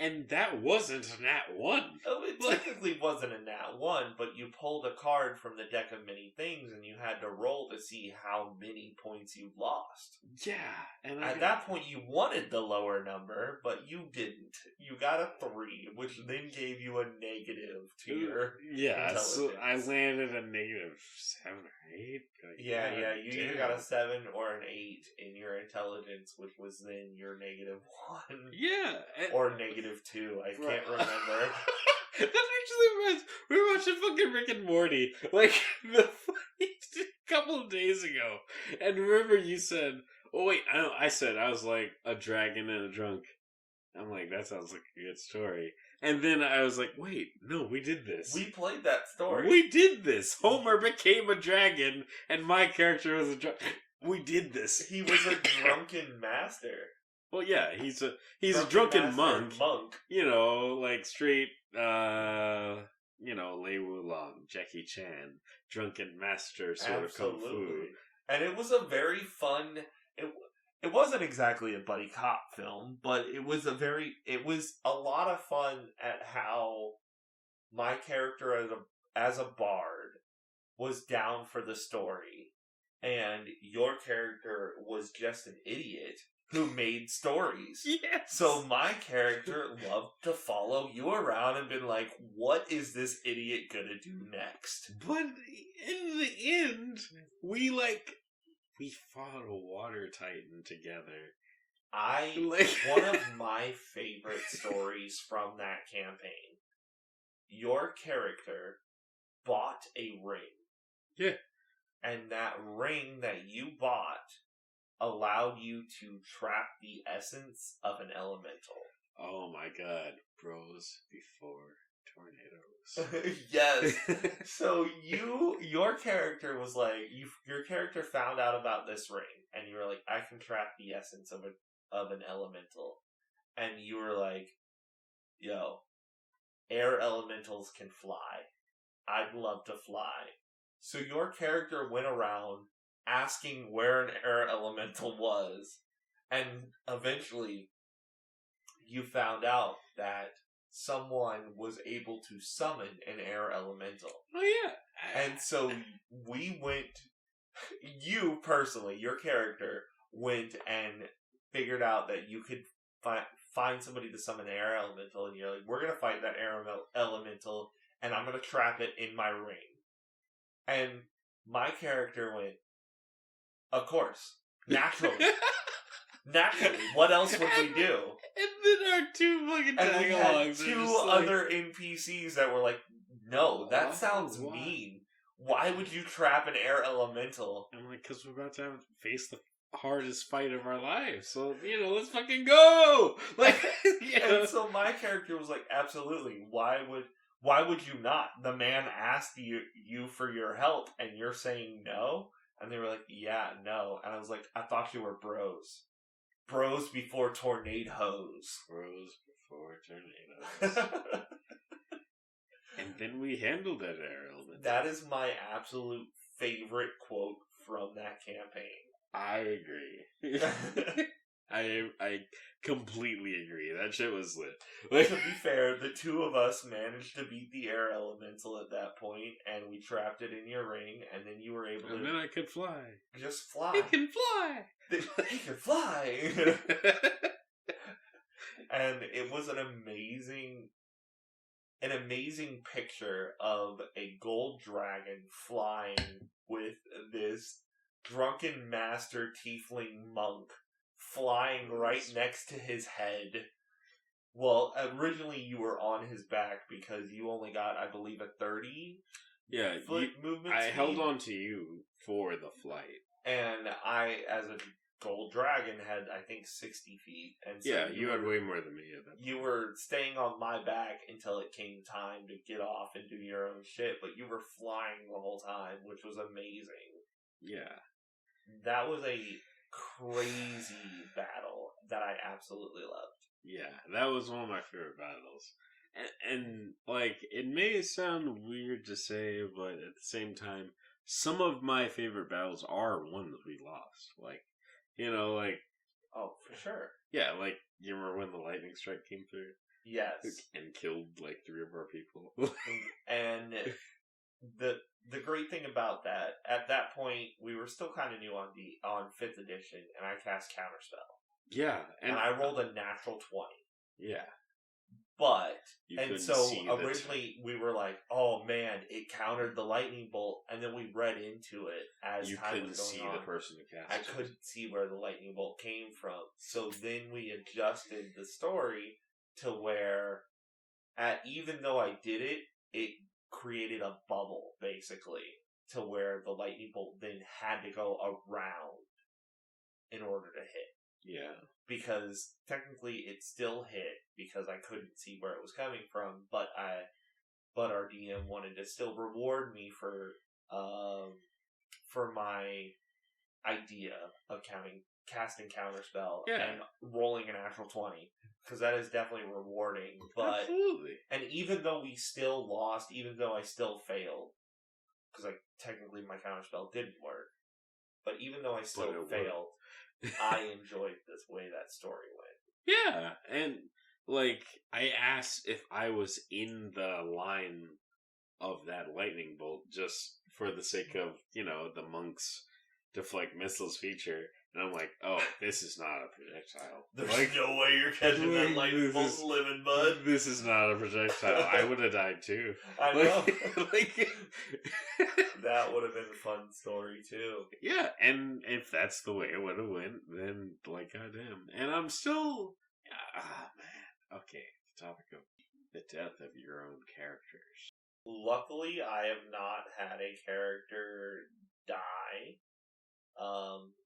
And that wasn't a nat 1. Oh, it technically wasn't a nat 1, but you pulled a card from the deck of many things, and you had to roll to see how many points you lost. Yeah. And at that point, you wanted the lower number, but you didn't. You got a 3, which then gave you a negative to your intelligence. So I landed a -7 or 8. Yeah, you either got a 7 or an 8 in your intelligence, which was then your -1. Yeah. Or -2, I can't remember. That actually reminds. We were watching fucking Rick and Morty a couple of days ago, and remember you said, "Oh wait, I said I was like a dragon and a drunk." I'm like, that sounds like a good story. And then I was like, wait, no, we did this. We played that story. We did this. Homer became a dragon, and my character was a drunk. We did this. He was a drunken master. Well, yeah, he's a drunken monk. Like straight, Lei Wulong, Jackie Chan, drunken master sort of kung fu. And it was a very fun. It wasn't exactly a buddy cop film, but it was a lot of fun at how my character as a bard was down for the story, and your character was just an idiot who made stories. Yes. So my character loved to follow you around and been like, what is this idiot gonna do next? But in the end, we fought a water titan together. One of my favorite stories from that campaign, your character bought a ring. Yeah. And that ring that you bought allowed you to trap the essence of an elemental. Oh my god, bros before tornadoes. Yes. So your character was like, your character found out about this ring, and you were like, I can trap the essence of an elemental. And you were like, yo, air elementals can fly. I'd love to fly. So your character went around asking where an air elemental was, and eventually you found out that someone was able to summon an air elemental. Oh yeah. And so we went, you personally, your character went and figured out that you could find somebody to summon an air elemental, and you're like, we're going to fight that air elemental, and I'm going to trap it in my ring. And my character went, of course, naturally. Naturally, what else would we do? And then our two fucking tag-alongs two other NPCs that were like, no, that sounds mean. Why would you trap an air elemental? I'm like, because we're about to face the hardest fight of our lives. So, let's fucking go! And so my character was like, absolutely. Why Why would you not? The man asked you for your help, and you're saying no? And they were like, yeah, no. And I was like, I thought you were bros. Bros before tornadoes. Bros before tornadoes. And then we handled that air element. That is my absolute favorite quote from that campaign. I agree. I completely agree. That shit was lit. Like, to be fair, the two of us managed to beat the air elemental at that point, and we trapped it in your ring, and then you were able to... And then I could fly. Just fly. It can fly! It can fly! And it was an amazing picture of a gold dragon flying with this drunken master tiefling monk flying right next to his head. Well, originally you were on his back because you only got, I believe, a 30 foot movement I speed. held on to you for the flight. And I, as a gold dragon, had, I think, 60 feet. And so yeah, you had way more than me at that point. You were staying on my back until it came time to get off and do your own shit, but you were flying the whole time, which was amazing. Yeah. That was a crazy battle that I absolutely loved. Yeah, that was one of my favorite battles. And like, it may sound weird to say, but at the same time, some of my favorite battles are ones we lost. Like, you know, like... Oh, for sure. Yeah, like, you remember when the lightning strike came through? Yes. And killed, like, 3 of our people. And the great thing about that, at that point, we were still kind of new on 5th edition, and I cast Counterspell. Yeah. And I rolled a natural 20. Yeah. But, and so originally we were like, oh man, it countered the lightning bolt, and then we read into it as time was going on. You couldn't see the person who cast it. I couldn't see where the lightning bolt came from. So then we adjusted the story to where, even though I did it, it created a bubble, basically, to where the lightning bolt then had to go around in order to hit. Yeah. Because technically it still hit because I couldn't see where it was coming from, but our DM wanted to still reward me for my idea of casting Counterspell and rolling an actual 20, because that is definitely rewarding. But absolutely. And even though we still lost, even though I still failed, because technically my Counterspell didn't work, but even though I still failed, I enjoyed this way that story went. Yeah, and like, I asked if I was in the line of that lightning bolt just for the sake of, you know, the monks deflect missiles feature, and I'm like, oh, this is not a projectile. There's no way you're catching that lightning bolt living, bud. This is not a projectile. I would have died too. I know. That would have been a fun story too. Yeah, and if that's the way it would have went, then like, goddamn. And I'm still, man. Okay, the topic of the death of your own characters. Luckily, I have not had a character die.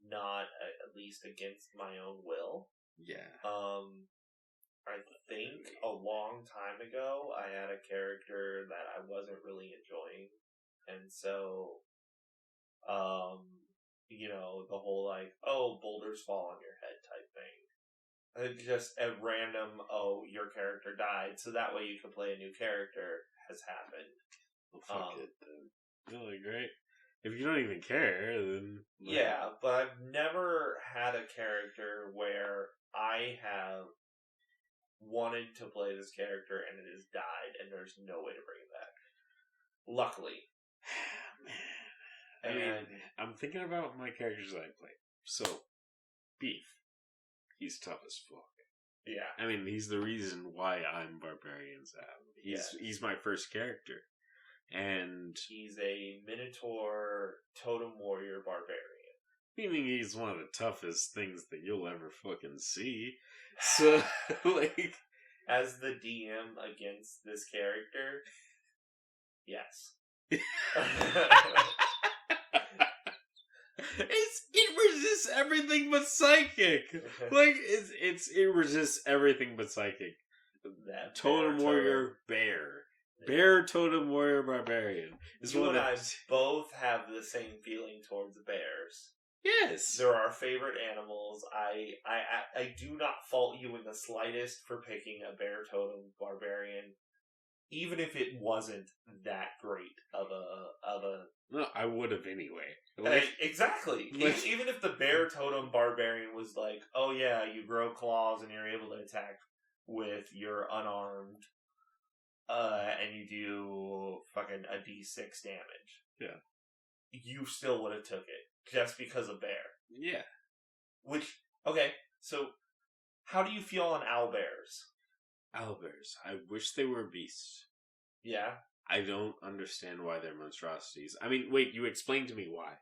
Not at least against my own will. Yeah. I think a long time ago, I had a character that I wasn't really enjoying. And so, you know, the whole like, oh, boulders fall on your head type thing. Just a random, oh, your character died, so that way you can play a new character has happened. Well, fuck it then. Really great. If you don't even care, then... Yeah, but I've never had a character where I have wanted to play this character and it has died and there's no way to bring it back. Luckily. Man. I mean, I'm thinking about my characters that I play. So, Beef. He's tough as fuck. Yeah. I mean, he's the reason why I'm Barbarian's Ab. He's my first character. And he's a Minotaur Totem Warrior Barbarian. Meaning he's one of the toughest things that you'll ever fucking see. So, like... As the DM against this character, yes. It resists everything but psychic. Like, it resists everything but psychic. That Totem Warrior Bear Bear Totem Warrior Barbarian is You one and of I the... both have the same feeling towards bears. Yes. They're our favorite animals. I do not fault you in the slightest for picking a bear totem barbarian, even if it wasn't that great of a. No, I would have anyway. Exactly. Even if the bear totem barbarian was like, oh yeah, you grow claws and you're able to attack with your unarmed, and you do fucking a d6 damage. Yeah. You still would have took it just because of bear. Yeah. Which, okay, so how do you feel on owlbears? Owlbears. I wish they were beasts. Yeah. I don't understand why they're monstrosities. I mean, wait, you explained to me why.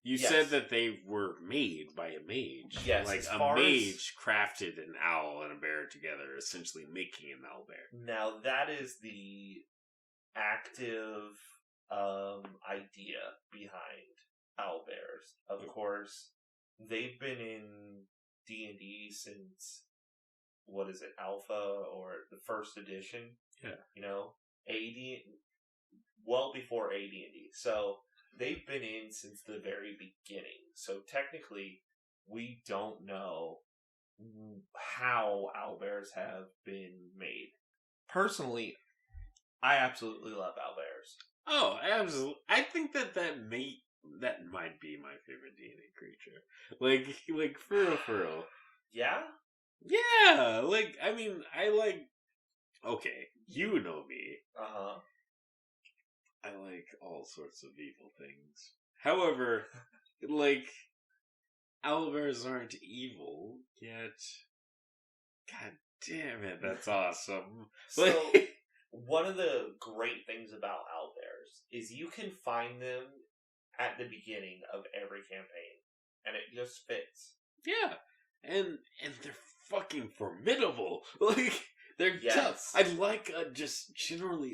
You Yes. said that they were made by a mage. Yes, like as a far mage crafted an owl and a bear together, essentially making an owlbear. Now that is the active idea behind owlbears. Of course, they've been in D&D since, what is it, Alpha or the first edition? Yeah. You know, AD, well before AD&D. So they've been in since the very beginning. So technically, we don't know how owlbears have been made. Personally, I absolutely love owlbears. Oh, absolutely. I think that might be my favorite D&D creature. Like for real. Yeah? Yeah, I mean, okay, you know me. Uh-huh. I like all sorts of evil things. However, owlbears aren't evil, yet... God damn it, that's awesome. So, one of the great things about owlbears is you can find them at the beginning of every campaign, and it just fits. Yeah, and they're fucking formidable. They're Yes. tough. I just generally,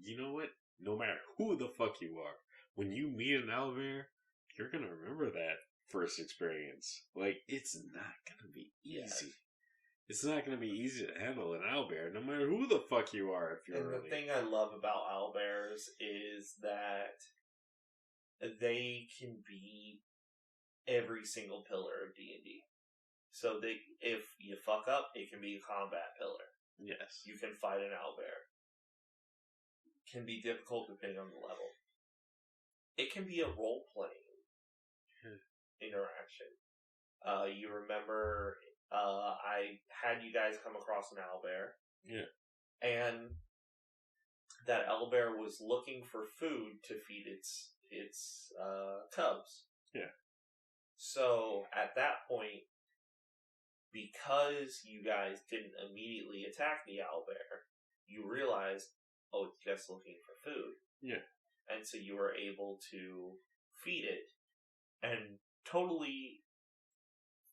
you know what? No matter who the fuck you are, when you meet an owlbear, you're gonna remember that first experience. It's not gonna be easy. Yes. It's not gonna be easy to handle an owlbear, no matter who the fuck you are. If you're And the thing I love about owlbears is that they can be every single pillar of D&D. So if you fuck up, it can be a combat pillar. Yes. You can fight an owlbear. Can be difficult depending on the level. It can be a role-playing interaction. You remember, I had you guys come across an owlbear. Yeah. And that owlbear was looking for food to feed its cubs. Yeah. So, at that point, because you guys didn't immediately attack the owlbear, you realized, oh, it's just looking for food. Yeah. And so you were able to feed it and totally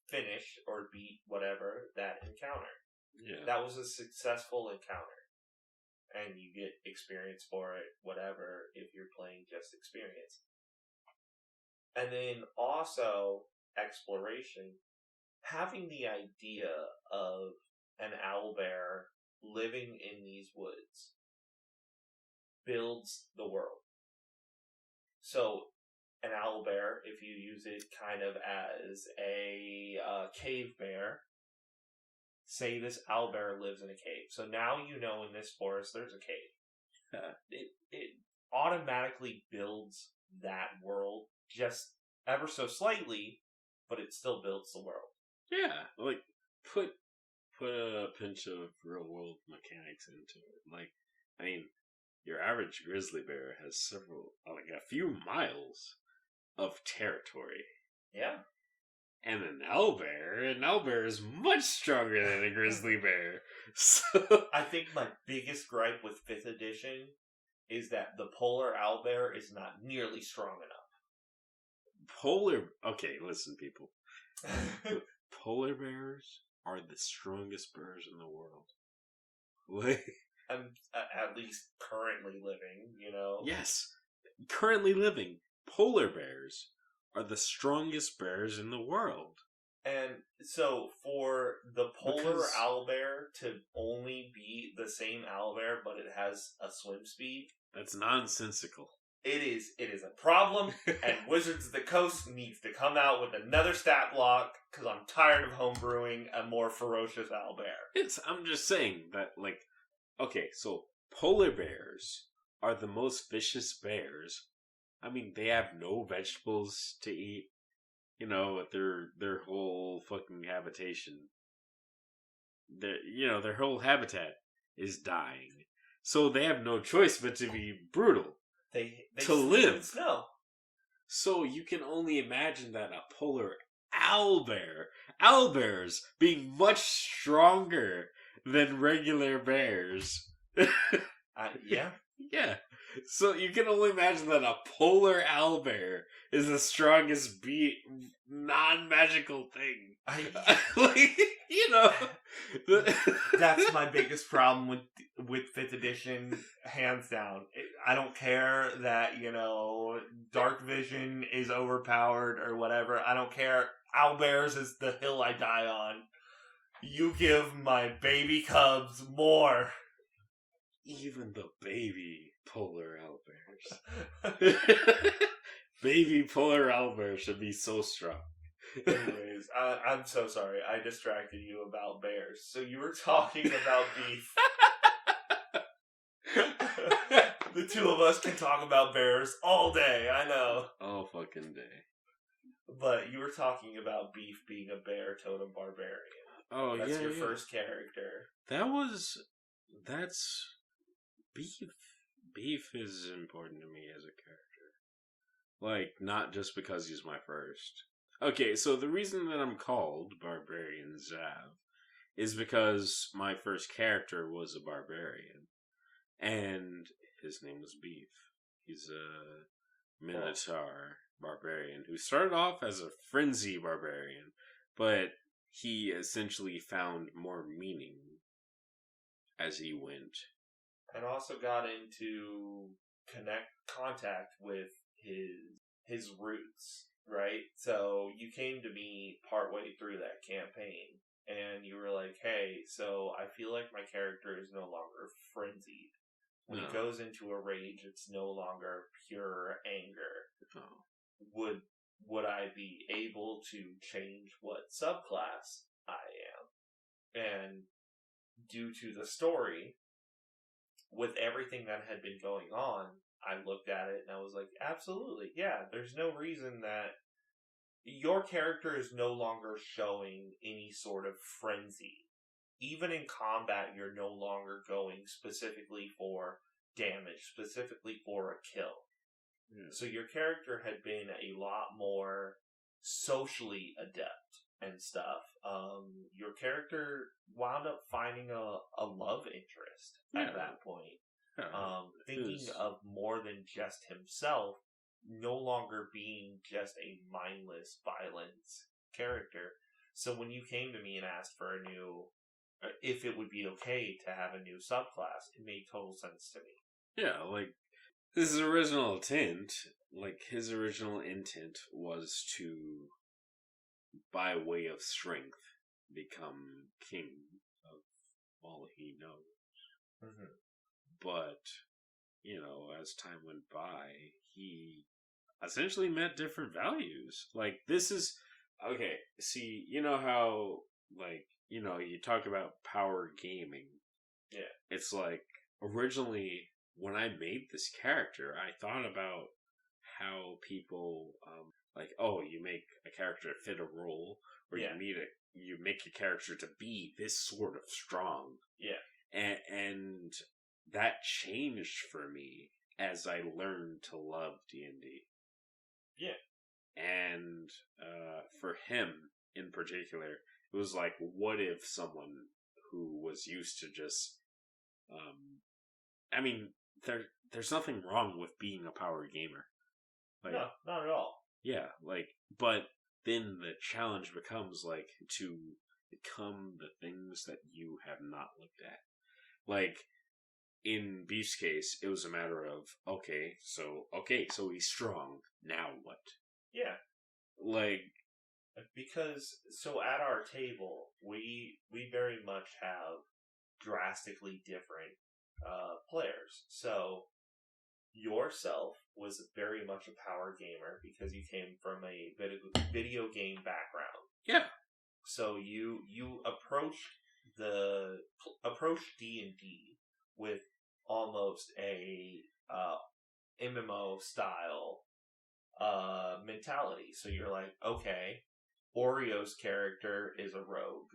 finish or beat whatever that encounter. Yeah. That was a successful encounter. And you get experience for it, whatever, if you're playing just experience. And then also, exploration. Having the idea of an owlbear living in these woods builds the world. So, an owlbear, if you use it kind of as a cave bear, say this owlbear lives in a cave. So now you know in this forest there's a cave. It automatically builds that world just ever so slightly, but it still builds the world. Yeah, put a pinch of real world mechanics into it. I mean, your average grizzly bear has a few miles of territory. Yeah. And an owlbear is much stronger than a grizzly bear. So I think my biggest gripe with 5th edition is that the polar owlbear is not nearly strong enough. Okay, listen, people. Polar bears are the strongest bears in the world. At least currently living, you know? Yes. Currently living, polar bears are the strongest bears in the world. And so for the polar Because- owlbear to only be the same owlbear, but it has a swim speed, That's nonsensical. it is a problem, and Wizards of the Coast needs to come out with another stat block, because I'm tired of homebrewing a more ferocious owlbear. I'm just saying that, like, okay, so polar bears are the most vicious bears. I mean, they have no vegetables to eat. You know, their whole fucking habitation. Their whole habitat is dying. So they have no choice but to be brutal. They To sleep live. in snow. So you can only imagine that a polar owlbears being much stronger than regular bears. Yeah. Yeah. So you can only imagine that a polar owlbear is the strongest non-magical thing. Like, you know. That's my biggest problem with 5th edition, hands down. I don't care that, Dark Vision is overpowered or whatever. I don't care. Owlbears is the hill I die on. You give my baby cubs more. Even the baby polar owlbears. Baby polar owlbears should be so strong. Anyways, I'm so sorry. I distracted you about bears. So you were talking about beef. The two of us can talk about bears all day, I know. All fucking day. But you were talking about beef being a bear totem barbarian. Oh, That's yeah, your yeah. first character. That's beef. Beef is important to me as a character. Like, not just because he's my first. Okay, so the reason that I'm called Barbarian Zav is because my first character was a barbarian. And his name was Beef. He's a Minotaur barbarian who started off as a frenzy barbarian, but he essentially found more meaning as he went. And also got into contact with his roots, right? So you came to me partway through that campaign, and you were like, hey, so I feel like my character is no longer frenzied. When he goes into a rage, it's no longer pure anger. Oh. Would I be able to change what subclass I am? And due to the story, with everything that had been going on, I looked at it and I was like, absolutely, yeah, there's no reason that your character is no longer showing any sort of frenzy. Even in combat, you're no longer going specifically for damage, specifically for a kill. Yeah. So your character had been a lot more socially adept and stuff. Your character wound up finding a love interest at that point. Thinking of more than just himself, no longer being just a mindless violence character. So when you came to me and asked for if it would be okay to have a new subclass, it made total sense to me. Yeah, like, his original intent was to, by way of strength, become king of all he knows. Mm-hmm. But, as time went by, he essentially met different values. Like, this is, okay, see, you know how, like, you talk about power gaming. Yeah. It's like, originally, when I made this character, I thought about how people, you make a character fit a role, or you make a character to be this sort of strong. Yeah. And that changed for me as I learned to love D&D. Yeah. And for him in particular, it was like, what if someone who was used to just, there's nothing wrong with being a power gamer. Like, no, not at all. Yeah, but then the challenge becomes, to become the things that you have not looked at. Like, in Beef's case, it was a matter of, so he's strong. Now what? Yeah. Like, Because, so at our table, we very much have drastically different players. So, yourself was very much a power gamer because you came from a video game background. Yeah. So you approached D&D with almost a MMO style mentality. So you're like, okay, Oreo's character is a rogue,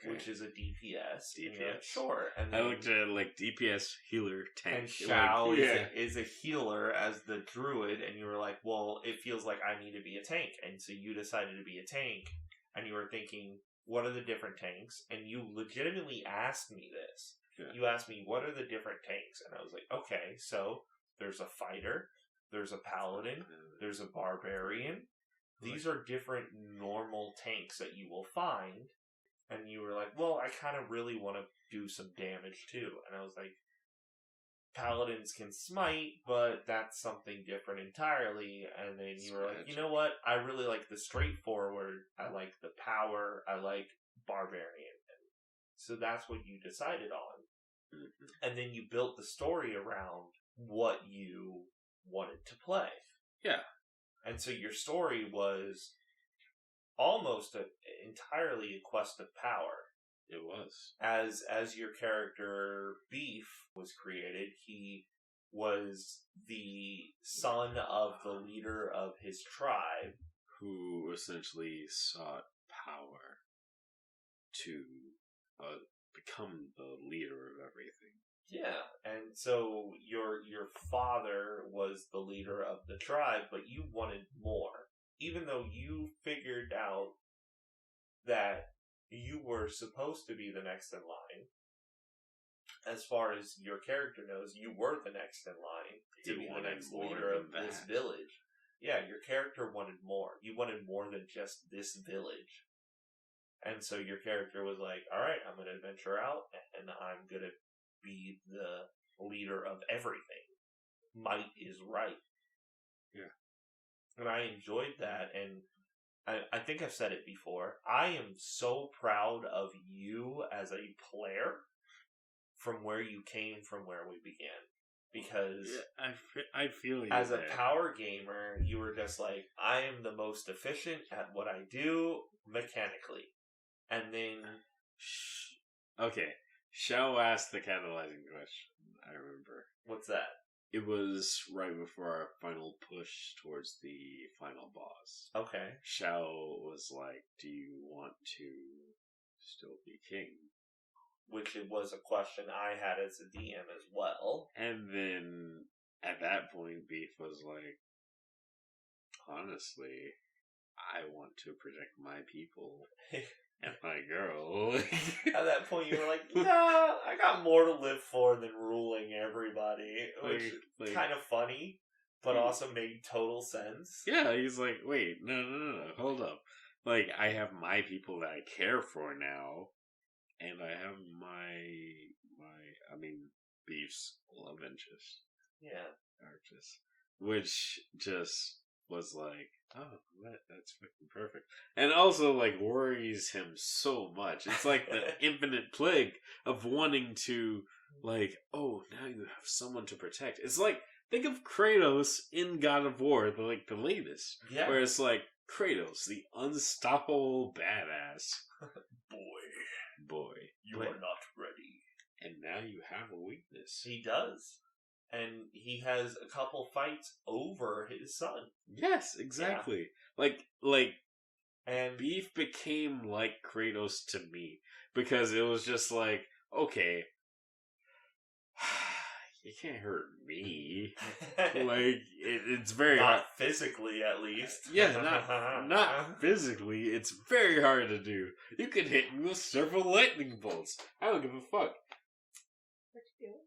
which is a DPS. DPS, sure. And I looked at it like DPS, healer, tank. And Shao is a healer as the druid, and you were like, well, it feels like I need to be a tank. And so you decided to be a tank, and you were thinking, what are the different tanks? And you legitimately asked me this. Yeah. You asked me, what are the different tanks? And I was like, okay, so there's a fighter, there's a paladin, there's a barbarian. These are different normal tanks that you will find. And you were like, well, I kind of really want to do some damage too. And I was like, paladins can smite, but that's something different entirely. And then you were like, you know what? I really like the straightforward. I like the power. I like barbarian. And so that's what you decided on. Mm-hmm. And then you built the story around what you wanted to play. Yeah. And so your story was almost entirely a quest of power. It was. As your character Beef was created, he was the son of the leader of his tribe, who essentially sought power to become the leader of everything. Yeah, and so your father was the leader of the tribe, but you wanted more. Even though you figured out that you were supposed to be the next in line, as far as your character knows, you were the next in line to be the next leader of this village. Yeah, your character wanted more. You wanted more than just this village. And so your character was like, alright, I'm going to venture out, and I'm going to be the leader of everything. Might is right. Yeah. And I enjoyed that, and I think I've said it before. I am so proud of you as a player from where you came from where we began. Because I feel you as a power gamer, you were just like, I am the most efficient at what I do mechanically. And then... Okay. Shao asked the catalyzing question. I remember. What's that? It was right before our final push towards the final boss. Okay. Shao was like, do you want to still be king? Which it was a question I had as a DM as well. And then, at that point, Beef was like, honestly, I want to protect my people and my girl. At that point, you were like, nah, I got more to live for than ruling everybody. Which is kind of funny, but also made total sense. Yeah, he's like, wait, no, hold up. Like, I have my people that I care for now, and I have Beef's love interest. Yeah. Arctis. Which just was like, oh, that's fucking perfect. And also, like, worries him so much. It's like the infinite plague of wanting to, like, oh, now you have someone to protect. It's like, think of Kratos in God of War, the latest. Yeah. Where it's like, Kratos, the unstoppable badass. Boy. You are not ready. And now you have a weakness. He does. And he has a couple fights over his son. Yes, exactly. Yeah. And Beef became like Kratos to me. Because it was just like, okay, you can't hurt me. It's very not hard. Physically, at least. Yeah, not physically. It's very hard to do. You can hit me with several lightning bolts. I don't give a fuck. What you doing?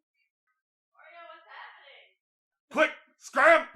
Mario, what's happening? Quick! Scram!